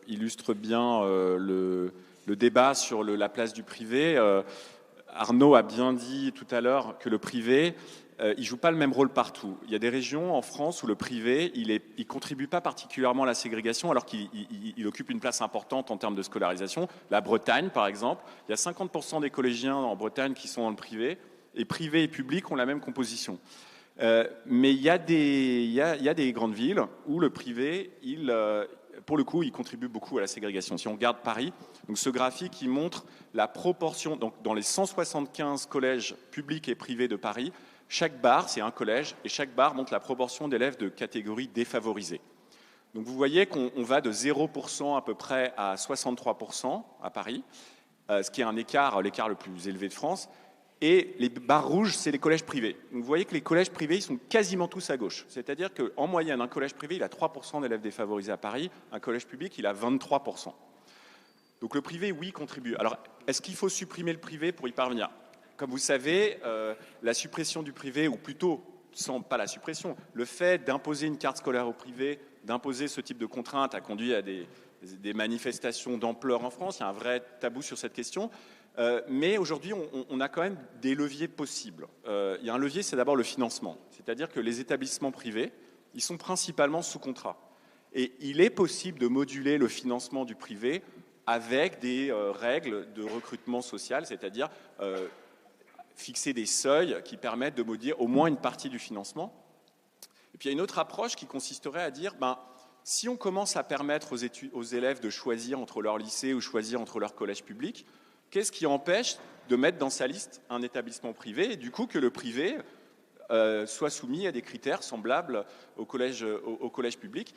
Speaker 5: illustre bien le débat sur la place du privé. Arnaud a bien dit tout à l'heure que le privé, il joue pas le même rôle partout. Il y a des régions en France où le privé, il contribue pas particulièrement à la ségrégation, alors qu'il occupe une place importante en termes de scolarisation. La Bretagne, par exemple, il y a 50% des collégiens en Bretagne qui sont dans le privé, et privé et public ont la même composition. Mais il y a des grandes villes où le privé, pour le coup, il contribue beaucoup à la ségrégation. Si on regarde Paris, donc ce graphique, il montre la proportion, donc dans les 175 collèges publics et privés de Paris, chaque barre, c'est un collège, et chaque barre montre la proportion d'élèves de catégorie défavorisée. Donc vous voyez qu'on va de 0% à peu près à 63% à Paris, ce qui est l'écart le plus élevé de France. Et les barres rouges, c'est les collèges privés. Donc vous voyez que les collèges privés, ils sont quasiment tous à gauche. C'est-à-dire qu'en moyenne, un collège privé, il a 3% d'élèves défavorisés à Paris. Un collège public, il a 23%. Donc le privé, oui, contribue. Alors, est-ce qu'il faut supprimer le privé pour y parvenir? Comme vous savez, la suppression du privé, ou plutôt, pas la suppression, le fait d'imposer une carte scolaire au privé, d'imposer ce type de contraintes a conduit à des manifestations d'ampleur en France. Il y a un vrai tabou sur cette question. Mais aujourd'hui, on a quand même des leviers possibles. Il y a un levier, c'est d'abord le financement. C'est-à-dire que les établissements privés, ils sont principalement sous contrat. Et il est possible de moduler le financement du privé avec des règles de recrutement social, c'est-à-dire fixer des seuils qui permettent de moduler au moins une partie du financement. Et puis il y a une autre approche qui consisterait à dire, si on commence à permettre aux élèves de choisir entre leur lycée ou choisir entre leur collège public, qu'est-ce qui empêche de mettre dans sa liste un établissement privé et du coup que le privé soit soumis à des critères semblables au collège public?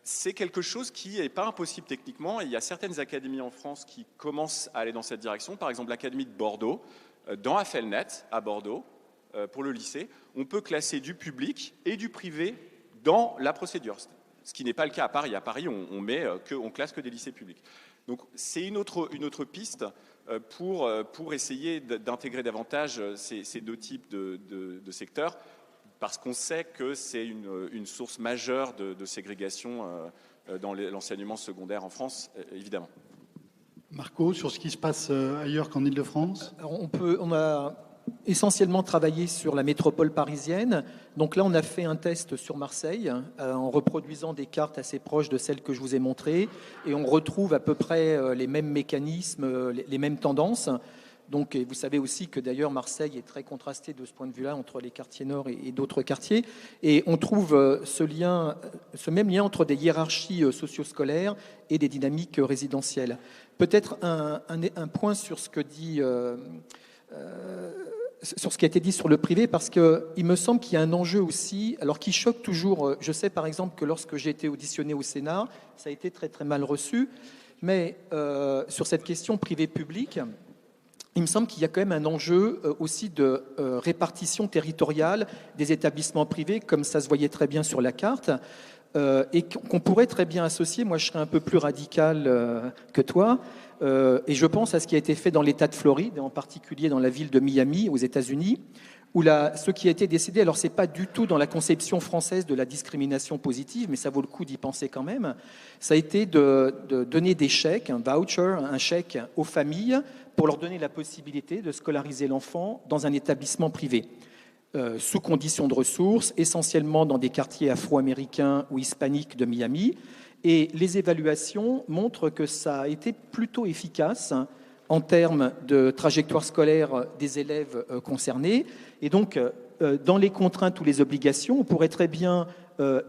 Speaker 5: C'est quelque chose qui n'est pas impossible techniquement. Et il y a certaines académies en France qui commencent à aller dans cette direction. Par exemple, l'Académie de Bordeaux, dans Affelnet, à Bordeaux, pour le lycée, on peut classer du public et du privé dans la procédure. Ce qui n'est pas le cas à Paris. À Paris, on classe que des lycées publics. Donc c'est une autre piste pour essayer d'intégrer davantage ces deux types de secteurs, parce qu'on sait que c'est une source majeure de ségrégation dans l'enseignement secondaire en France, évidemment.
Speaker 2: Marco, sur ce qui se passe ailleurs qu'en Île-de-France?
Speaker 4: On a essentiellement travaillé sur la métropole parisienne. Donc là, on a fait un test sur Marseille en reproduisant des cartes assez proches de celles que je vous ai montrées. Et on retrouve à peu près les mêmes mécanismes, les mêmes tendances. Donc, vous savez aussi que d'ailleurs Marseille est très contrastée de ce point de vue-là entre les quartiers nord et d'autres quartiers. Et on trouve ce même lien entre des hiérarchies socio-scolaires et des dynamiques résidentielles. Peut-être un point sur ce que dit... sur ce qui a été dit sur le privé, parce qu'il me semble qu'il y a un enjeu aussi, alors qui choque toujours. Je sais par exemple que lorsque j'ai été auditionné au Sénat, ça a été très très mal reçu, mais sur cette question privé-public, il me semble qu'il y a quand même un enjeu aussi de répartition territoriale des établissements privés, comme ça se voyait très bien sur la carte, et qu'on pourrait très bien associer. Moi, je serais un peu plus radical que toi, et je pense à ce qui a été fait dans l'État de Floride, en particulier dans la ville de Miami, aux États-Unis, où ce qui a été décidé, alors c'est pas du tout dans la conception française de la discrimination positive, mais ça vaut le coup d'y penser quand même, ça a été de donner des chèques, un voucher, un chèque aux familles pour leur donner la possibilité de scolariser l'enfant dans un établissement privé, sous conditions de ressources, essentiellement dans des quartiers afro-américains ou hispaniques de Miami. Et les évaluations montrent que ça a été plutôt efficace en termes de trajectoire scolaire des élèves concernés. Et donc, dans les contraintes ou les obligations, on pourrait très bien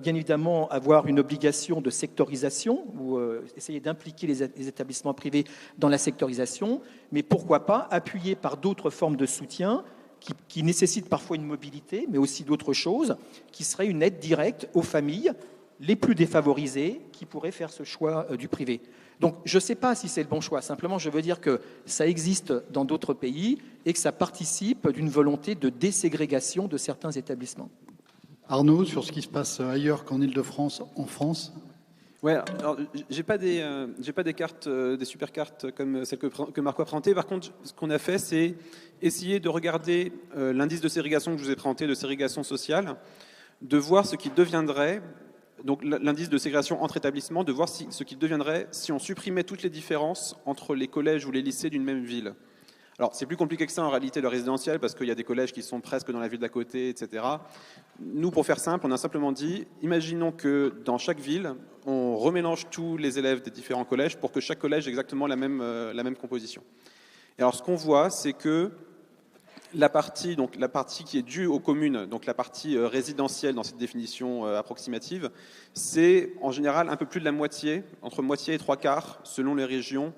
Speaker 4: évidemment avoir une obligation de sectorisation ou essayer d'impliquer les établissements privés dans la sectorisation, mais pourquoi pas appuyer par d'autres formes de soutien qui nécessitent parfois une mobilité, mais aussi d'autres choses, qui serait une aide directe aux familles les plus défavorisées qui pourraient faire ce choix du privé. Donc, je ne sais pas si c'est le bon choix. Simplement, je veux dire que ça existe dans d'autres pays et que ça participe d'une volonté de déségrégation de certains établissements.
Speaker 2: Arnaud, sur ce qui se passe ailleurs qu'en Île-de-France, en France?
Speaker 3: Ouais, alors j'ai pas des cartes, des super cartes comme celles que Marco a présentées. Par contre, ce qu'on a fait, c'est essayer de regarder l'indice de ségrégation que je vous ai présenté, de ségrégation sociale, de voir ce qui deviendrait, donc l'indice de ségrégation entre établissements, de voir ce qu'il deviendrait si on supprimait toutes les différences entre les collèges ou les lycées d'une même ville. Alors, c'est plus compliqué que ça en réalité le résidentiel, parce qu'il y a des collèges qui sont presque dans la ville d'à côté, etc. Nous, pour faire simple, on a simplement dit, imaginons que dans chaque ville, on remélange tous les élèves des différents collèges pour que chaque collège ait exactement la même composition. Et alors, ce qu'on voit, c'est que la partie qui est due aux communes, donc la partie résidentielle dans cette définition approximative, c'est en général un peu plus de la moitié, entre moitié et 3/4, selon les régions,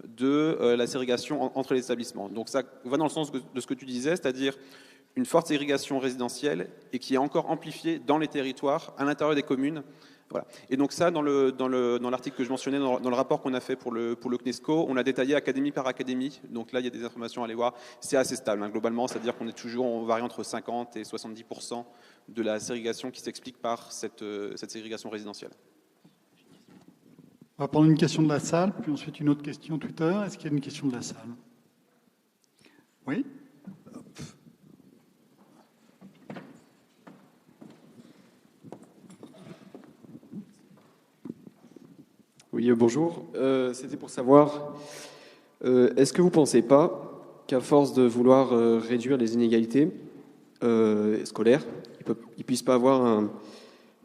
Speaker 3: de la ségrégation entre les établissements. Donc ça va dans le sens de ce que tu disais, c'est-à-dire une forte ségrégation résidentielle et qui est encore amplifiée dans les territoires, à l'intérieur des communes, Voilà. Et donc ça, dans l'article que je mentionnais, dans le rapport qu'on a fait pour le CNESCO, on a détaillé académie par académie. Donc là, il y a des informations à aller voir. C'est assez stable, hein, globalement, c'est-à-dire qu'on est toujours, on varie entre 50 et 70% de la ségrégation qui s'explique par cette ségrégation résidentielle.
Speaker 2: On va prendre une question de la salle, puis ensuite une autre question Twitter. Est-ce qu'il y a une question de la salle? Oui?
Speaker 6: Oui, bonjour. C'était pour savoir, est-ce que vous ne pensez pas qu'à force de vouloir réduire les inégalités scolaires, il ne puisse pas avoir un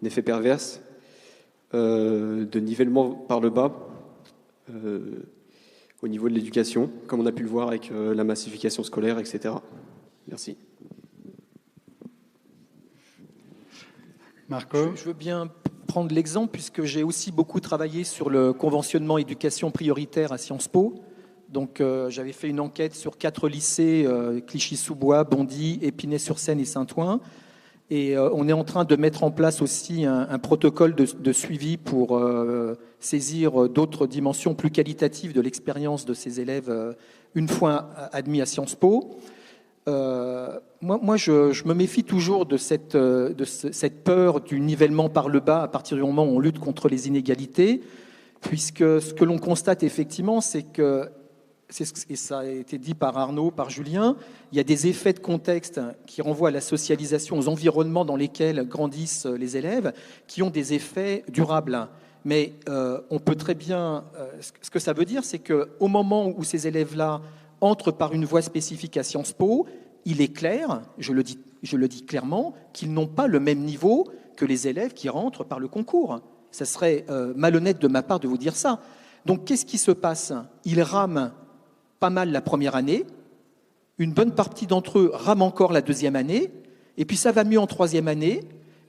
Speaker 6: effet perverse de nivellement par le bas au niveau de l'éducation, comme on a pu le voir avec la massification scolaire, etc. Merci.
Speaker 2: Marco?
Speaker 4: Je veux bien prendre l'exemple puisque j'ai aussi beaucoup travaillé sur le conventionnement éducation prioritaire à Sciences Po. Donc j'avais fait une enquête sur 4 lycées, Clichy-sous-Bois, Bondy, Épinay-sur-Seine et Saint-Ouen. Et on est en train de mettre en place aussi un protocole de suivi pour saisir d'autres dimensions plus qualitatives de l'expérience de ces élèves une fois admis à Sciences Po. Moi, je me méfie toujours de cette peur du nivellement par le bas à partir du moment où on lutte contre les inégalités, puisque ce que l'on constate effectivement, c'est que, et ça a été dit par Arnaud, par Julien, il y a des effets de contexte qui renvoient à la socialisation, aux environnements dans lesquels grandissent les élèves, qui ont des effets durables. Mais on peut très bien... ce que ça veut dire, c'est qu'au moment où ces élèves-là entrent par une voie spécifique à Sciences Po, il est clair, je le dis clairement, qu'ils n'ont pas le même niveau que les élèves qui rentrent par le concours. Ça serait malhonnête de ma part de vous dire ça. Donc qu'est-ce qui se passe? Ils rament pas mal la première année, une bonne partie d'entre eux rament encore la deuxième année, et puis ça va mieux en troisième année,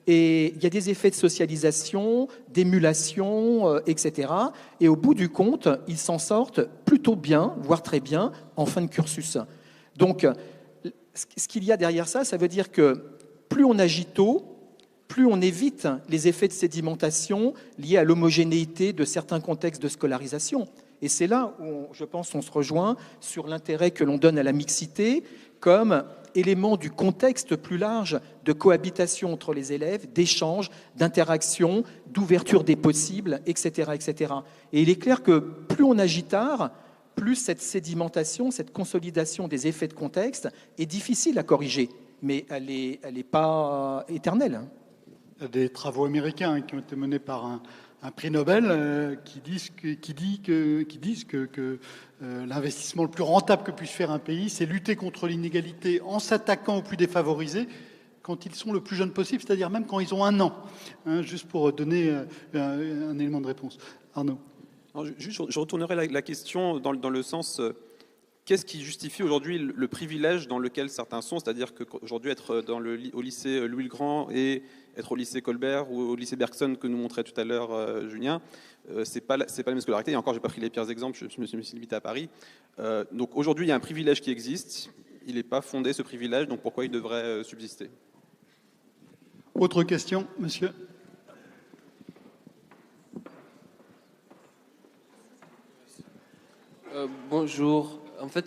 Speaker 4: et il y a des effets de socialisation, d'émulation, etc. Et au bout du compte, ils s'en sortent plutôt bien, voire très bien, en fin de cursus. Donc, ce qu'il y a derrière ça, ça veut dire que plus on agit tôt, plus on évite les effets de sédimentation liés à l'homogénéité de certains contextes de scolarisation. Et c'est là où, je pense, on se rejoint sur l'intérêt que l'on donne à la mixité comme élément du contexte plus large de cohabitation entre les élèves, d'échange, d'interaction, d'ouverture des possibles, etc., etc. Et il est clair que plus on agit tard, plus cette sédimentation, cette consolidation des effets de contexte est difficile à corriger, mais elle est pas éternelle.
Speaker 2: Il y a des travaux américains qui ont été menés par un prix Nobel qui disent que l'investissement le plus rentable que puisse faire un pays, c'est lutter contre l'inégalité en s'attaquant aux plus défavorisés quand ils sont le plus jeunes possible, c'est-à-dire même quand ils ont 1 an, hein, juste pour donner un élément de réponse. Arnaud.
Speaker 3: Alors, je retournerai la question dans le sens, qu'est-ce qui justifie aujourd'hui le privilège dans lequel certains sont, c'est-à-dire qu'aujourd'hui être au lycée Louis-le-Grand et être au lycée Colbert ou au lycée Bergson que nous montrait tout à l'heure Julien, c'est pas la même scolarité. Et encore, j'ai pas pris les pires exemples, je me suis limité à Paris. Donc aujourd'hui, il y a un privilège qui existe, il n'est pas fondé ce privilège, donc pourquoi il devrait subsister?
Speaker 2: Autre question, monsieur?
Speaker 7: Bonjour. En fait,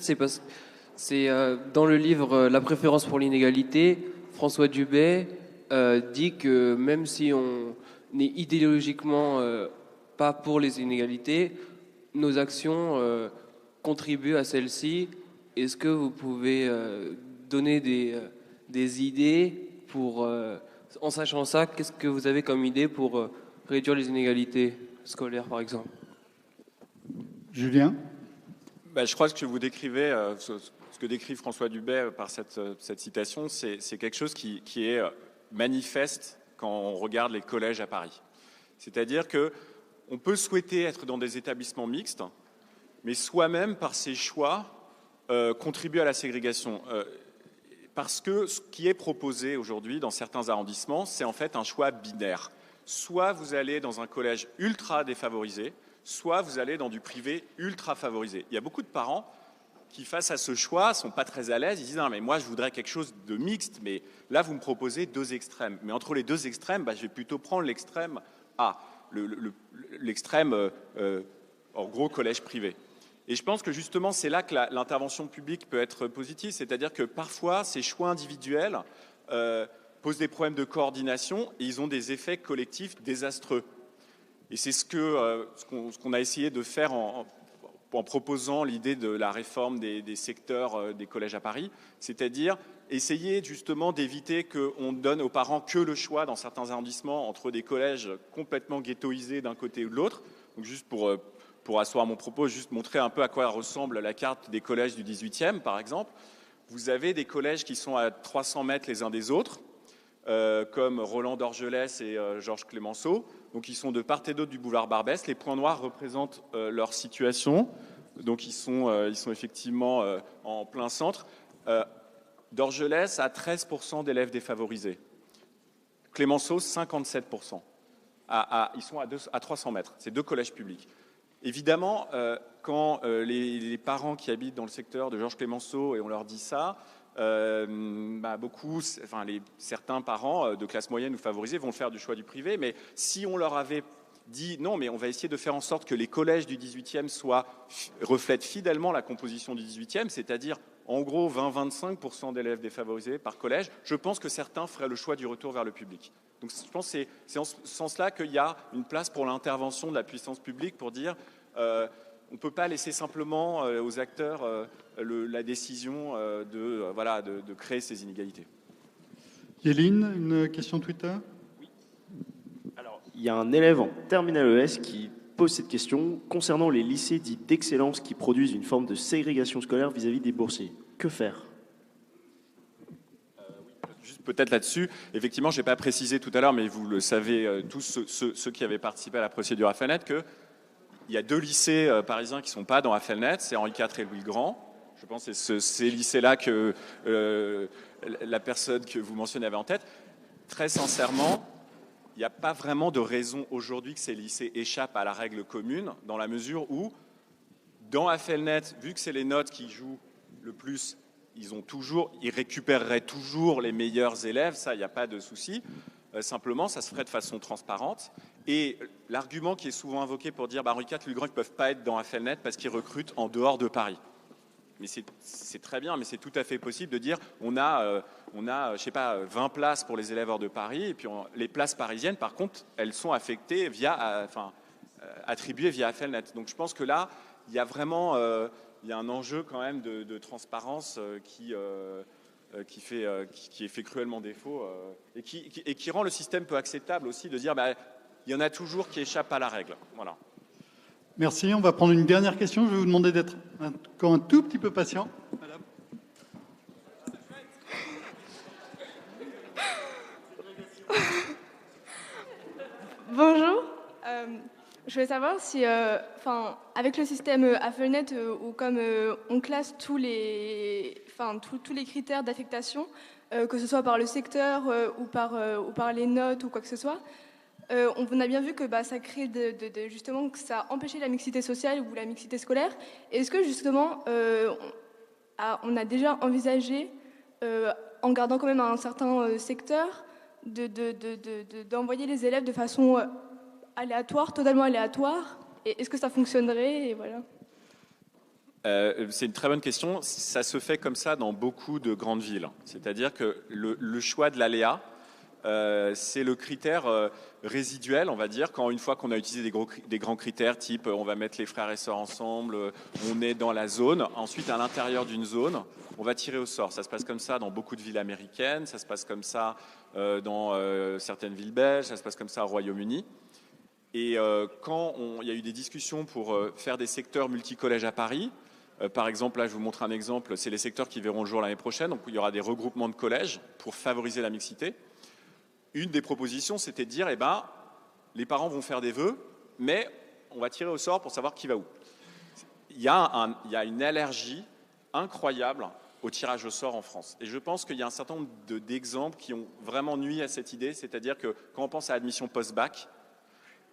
Speaker 7: c'est dans le livre La préférence pour l'inégalité, François Dubé dit que même si on n'est idéologiquement pas pour les inégalités, nos actions contribuent à celles-ci. Est-ce que vous pouvez donner des idées pour, en sachant ça, qu'est-ce que vous avez comme idée pour réduire les inégalités scolaires, par exemple?
Speaker 2: Julien?
Speaker 5: Je crois que ce que vous décrivez, ce que décrit François Dubé par cette citation, c'est quelque chose qui est manifeste quand on regarde les collèges à Paris. C'est-à-dire qu'on peut souhaiter être dans des établissements mixtes, mais soi-même, par ses choix, contribuer à la ségrégation. Parce que ce qui est proposé aujourd'hui dans certains arrondissements, c'est en fait un choix binaire. Soit vous allez dans un collège ultra défavorisé, soit vous allez dans du privé ultra favorisé. Il y a beaucoup de parents qui, face à ce choix, ne sont pas très à l'aise. Ils disent « Non, mais moi, je voudrais quelque chose de mixte, mais là, vous me proposez 2 extrêmes. Mais entre les 2 extrêmes, je vais plutôt prendre l'extrême A, l'extrême, en gros, collège privé. Et je pense que justement, c'est là que l'intervention publique peut être positive, c'est-à-dire que parfois, ces choix individuels posent des problèmes de coordination et ils ont des effets collectifs désastreux. Et c'est ce qu'on a essayé de faire en proposant l'idée de la réforme des secteurs des collèges à Paris, c'est-à-dire essayer justement d'éviter qu'on donne aux parents que le choix dans certains arrondissements entre des collèges complètement ghettoisés d'un côté ou de l'autre. Donc juste pour asseoir mon propos, juste montrer un peu à quoi ressemble la carte des collèges du 18e, par exemple. Vous avez des collèges qui sont à 300 mètres les uns des autres, comme Roland d'Orgelès et Georges Clemenceau. Donc ils sont de part et d'autre du boulevard Barbès. Les points noirs représentent leur situation. Donc ils sont effectivement en plein centre. D'Orgelès a 13% d'élèves défavorisés. Clemenceau, 57%. Ils sont à 300 mètres. C'est 2 collèges publics. Évidemment, quand les parents qui habitent dans le secteur de Georges Clemenceau, et on leur dit ça, certains parents de classe moyenne ou favorisés vont faire du choix du privé. Mais si on leur avait dit non, mais on va essayer de faire en sorte que les collèges du 18e reflètent fidèlement la composition du 18e, c'est-à-dire en gros 20-25% d'élèves défavorisés par collège, je pense que certains feraient le choix du retour vers le public. Donc je pense que c'est en ce sens-là qu'il y a une place pour l'intervention de la puissance publique pour dire on ne peut pas laisser simplement aux acteurs la décision de créer ces inégalités.
Speaker 2: Yéline, une question Twitter ?
Speaker 1: Oui. Alors, il y a un élève en terminale ES qui pose cette question concernant les lycées dits d'excellence qui produisent une forme de ségrégation scolaire vis-à-vis des boursiers. Que faire ?
Speaker 5: Juste peut-être là-dessus, effectivement, je n'ai pas précisé tout à l'heure, mais vous le savez tous, ceux qui avaient participé à la procédure Affelnet, qu'il y a 2 lycées parisiens qui ne sont pas dans Affelnet, c'est Henri IV et Louis le Grand. Je pense que c'est ces lycées-là que la personne que vous mentionnez avait en tête. Très sincèrement, il n'y a pas vraiment de raison aujourd'hui que ces lycées échappent à la règle commune, dans la mesure où, dans Affelnet, vu que c'est les notes qui jouent le plus, ils récupéreraient toujours les meilleurs élèves, ça, il n'y a pas de souci. Simplement, ça se ferait de façon transparente. Et l'argument qui est souvent invoqué pour dire Henri IV, Louis le Grand, ils ne peuvent pas être dans Affelnet parce qu'ils recrutent en dehors de Paris. Mais c'est très bien, mais c'est tout à fait possible de dire on a je sais pas, 20 places pour les élèves hors de Paris, et puis les places parisiennes, par contre, elles sont affectées attribuées via Affelnet. Donc je pense que là, il y a vraiment il y a un enjeu quand même de transparence qui fait cruellement défaut et qui rend le système peu acceptable aussi de dire il y en a toujours qui échappent à la règle. Voilà.
Speaker 2: Merci. On va prendre une dernière question. Je vais vous demander d'être encore un tout petit peu patient. Voilà.
Speaker 8: Bonjour. Je voulais savoir si, avec le système Affelnet, où comme on classe tous les critères d'affectation, que ce soit par le secteur ou par les notes ou quoi que ce soit, on a bien vu que ça crée justement que ça empêchait la mixité sociale ou la mixité scolaire. Est-ce que justement on a déjà envisagé, en gardant quand même un certain secteur, d'envoyer les élèves de façon aléatoire, totalement aléatoire, et est-ce que ça fonctionnerait, et voilà.
Speaker 5: C'est une très bonne question. Ça se fait comme ça dans beaucoup de grandes villes. C'est-à-dire que le choix de l'aléa, c'est le critère résiduel, on va dire, quand une fois qu'on a utilisé des grands critères, type on va mettre les frères et sœurs ensemble, on est dans la zone, ensuite à l'intérieur d'une zone, on va tirer au sort. Ça se passe comme ça dans beaucoup de villes américaines, ça se passe comme ça dans certaines villes belges, ça se passe comme ça au Royaume-Uni. Et quand il y a eu des discussions pour faire des secteurs multicollèges à Paris, par exemple, là je vous montre un exemple, c'est les secteurs qui verront le jour l'année prochaine, donc il y aura des regroupements de collèges pour favoriser la mixité. Une des propositions, c'était de dire, les parents vont faire des vœux, mais on va tirer au sort pour savoir qui va où. Il y a une allergie incroyable au tirage au sort en France. Et je pense qu'il y a un certain nombre d'exemples qui ont vraiment nui à cette idée, c'est-à-dire que quand on pense à l'admission post-bac,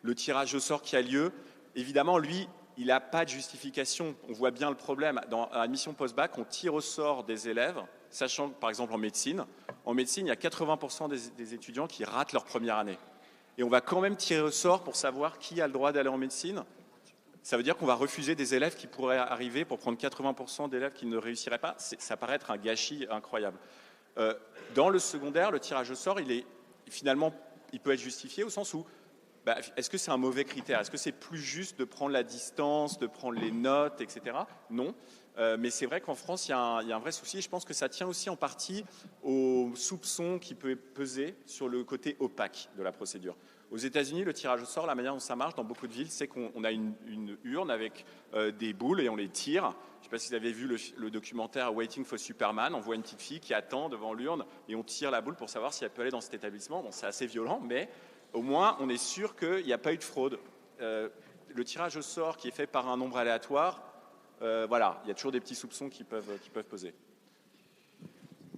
Speaker 5: le tirage au sort qui a lieu, évidemment, lui, il n'a pas de justification. On voit bien le problème. Dans l'admission post-bac, on tire au sort des élèves, sachant que, par exemple, en médecine, il y a 80% des étudiants qui ratent leur première année. et on va quand même tirer au sort pour savoir qui a le droit d'aller en médecine. Ça veut dire qu'on va refuser des élèves qui pourraient arriver pour prendre 80% d'élèves qui ne réussiraient pas. Ça paraît être un gâchis incroyable. Dans le secondaire, le tirage au sort, finalement, il peut être justifié au sens où est-ce que c'est un mauvais critère? Est-ce que c'est plus juste de prendre la distance, de prendre les notes, etc. Non. Mais c'est vrai qu'en France, il y a un vrai souci. Et je pense que ça tient aussi en partie au soupçon qui peut peser sur le côté opaque de la procédure. Aux États-Unis, le tirage au sort, la manière dont ça marche dans beaucoup de villes, c'est qu'on a une urne avec des boules et on les tire. Je ne sais pas si vous avez vu le documentaire Waiting for Superman. On voit une petite fille qui attend devant l'urne et on tire la boule pour savoir si elle peut aller dans cet établissement. Bon, c'est assez violent, mais au moins, on est sûr qu'il n'y a pas eu de fraude. Le tirage au sort qui est fait par un nombre aléatoire, voilà, il y a toujours des petits soupçons qui peuvent peser.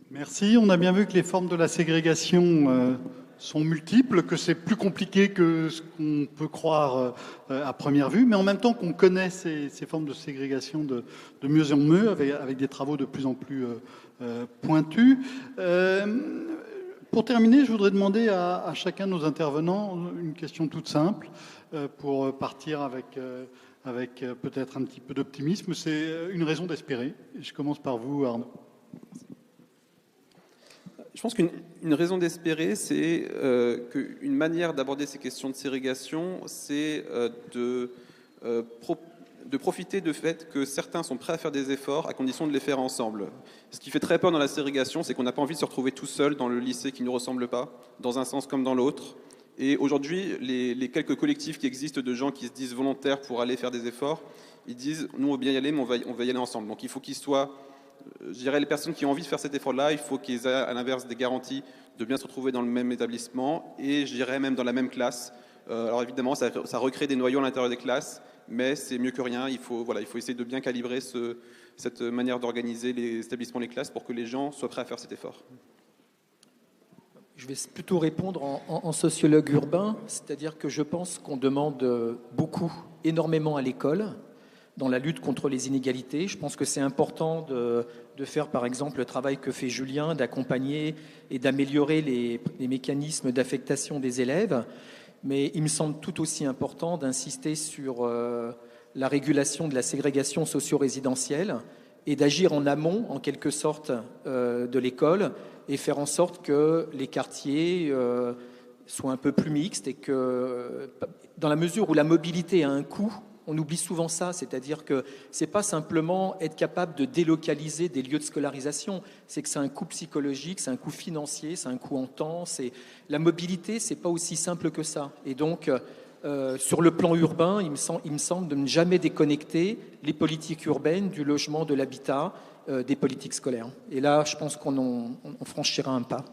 Speaker 2: Merci. On a bien vu que les formes de la ségrégation sont multiples, que c'est plus compliqué que ce qu'on peut croire à première vue, mais en même temps qu'on connaît ces formes de ségrégation de mieux en mieux, avec des travaux de plus en plus pointus. Pour terminer, je voudrais demander à chacun de nos intervenants une question toute simple pour partir avec peut-être un petit peu d'optimisme. C'est une raison d'espérer. Je commence par vous, Arnaud.
Speaker 3: Je pense qu'une raison d'espérer, c'est qu'une manière d'aborder ces questions de ségrégation, c'est de profiter du fait que certains sont prêts à faire des efforts à condition de les faire ensemble. Ce qui fait très peur dans la ségrégation, c'est qu'on n'a pas envie de se retrouver tout seul dans le lycée qui ne nous ressemble pas, dans un sens comme dans l'autre. Et aujourd'hui, les quelques collectifs qui existent de gens qui se disent volontaires pour aller faire des efforts, ils disent « nous on veut bien y aller, mais on va y aller ensemble ». Donc il faut qu'ils soient, je dirais, les personnes qui ont envie de faire cet effort-là, il faut qu'ils aient à l'inverse des garanties de bien se retrouver dans le même établissement et je dirais même dans la même classe. Alors évidemment, ça recrée des noyaux à l'intérieur des classes, mais c'est mieux que rien. Il faut essayer de bien calibrer cette manière d'organiser les établissements, les classes, pour que les gens soient prêts à faire cet effort.
Speaker 4: Je vais plutôt répondre en sociologue urbain, c'est-à-dire que je pense qu'on demande énormément à l'école dans la lutte contre les inégalités. Je pense que c'est important de faire, par exemple, le travail que fait Julien, d'accompagner et d'améliorer les mécanismes d'affectation des élèves. Mais il me semble tout aussi important d'insister sur la régulation de la ségrégation socio-résidentielle et d'agir en amont, en quelque sorte, de l'école et faire en sorte que les quartiers soient un peu plus mixtes et que, dans la mesure où la mobilité a un coût, on oublie souvent ça, c'est-à-dire que c'est pas simplement être capable de délocaliser des lieux de scolarisation, c'est que c'est un coût psychologique, c'est un coût financier, c'est un coût en temps. La mobilité, c'est pas aussi simple que ça. Et donc, sur le plan urbain, il me semble de ne jamais déconnecter les politiques urbaines du logement, de l'habitat, des politiques scolaires. Et là, je pense qu'on franchira un pas.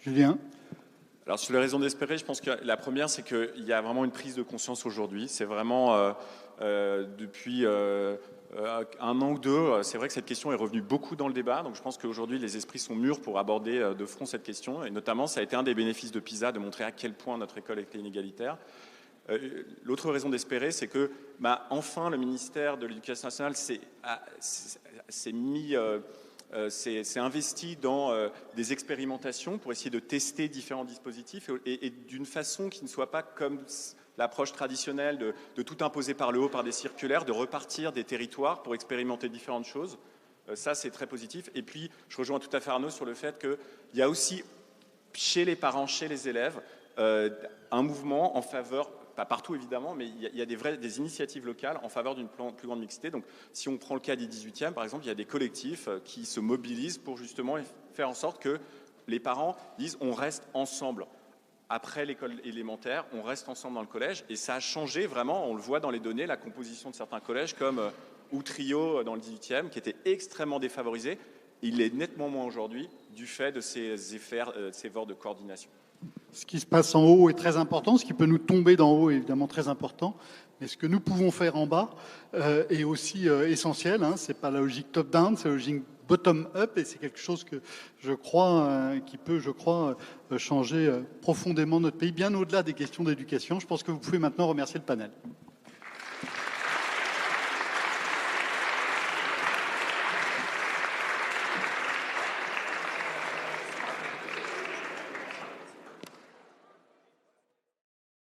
Speaker 2: Julien ?
Speaker 5: Alors, sur les raisons d'espérer, je pense que la première, c'est qu'il y a vraiment une prise de conscience aujourd'hui. C'est vraiment, depuis un an ou deux, c'est vrai que cette question est revenue beaucoup dans le débat. Donc, je pense qu'aujourd'hui, les esprits sont mûrs pour aborder de front cette question. Et notamment, ça a été un des bénéfices de PISA, de montrer à quel point notre école était inégalitaire. L'autre raison d'espérer, c'est que, enfin, le ministère de l'Éducation nationale s'est investi dans des expérimentations pour essayer de tester différents dispositifs et d'une façon qui ne soit pas comme l'approche traditionnelle de tout imposer par le haut, par des circulaires, de repartir des territoires pour expérimenter différentes choses. Ça, c'est très positif. Et puis, je rejoins tout à fait Arnaud sur le fait qu'il y a aussi, chez les parents, chez les élèves, un mouvement en faveur, pas partout évidemment, mais il y a des initiatives locales en faveur d'une plus grande mixité. Donc, si on prend le cas des 18e, par exemple, il y a des collectifs qui se mobilisent pour justement faire en sorte que les parents disent on reste ensemble. Après l'école élémentaire, on reste ensemble dans le collège. Et ça a changé vraiment, on le voit dans les données, la composition de certains collèges comme Outrio dans le 18e, qui était extrêmement défavorisé. Il est nettement moins aujourd'hui du fait de ces efforts de coordination.
Speaker 2: Ce qui se passe en haut est très important, ce qui peut nous tomber d'en haut est évidemment très important, mais ce que nous pouvons faire en bas est aussi essentiel. Ce n'est pas la logique top-down, c'est la logique bottom-up, et c'est quelque chose que je crois qui peut, changer profondément notre pays, bien au-delà des questions d'éducation. Je pense que vous pouvez maintenant remercier le panel.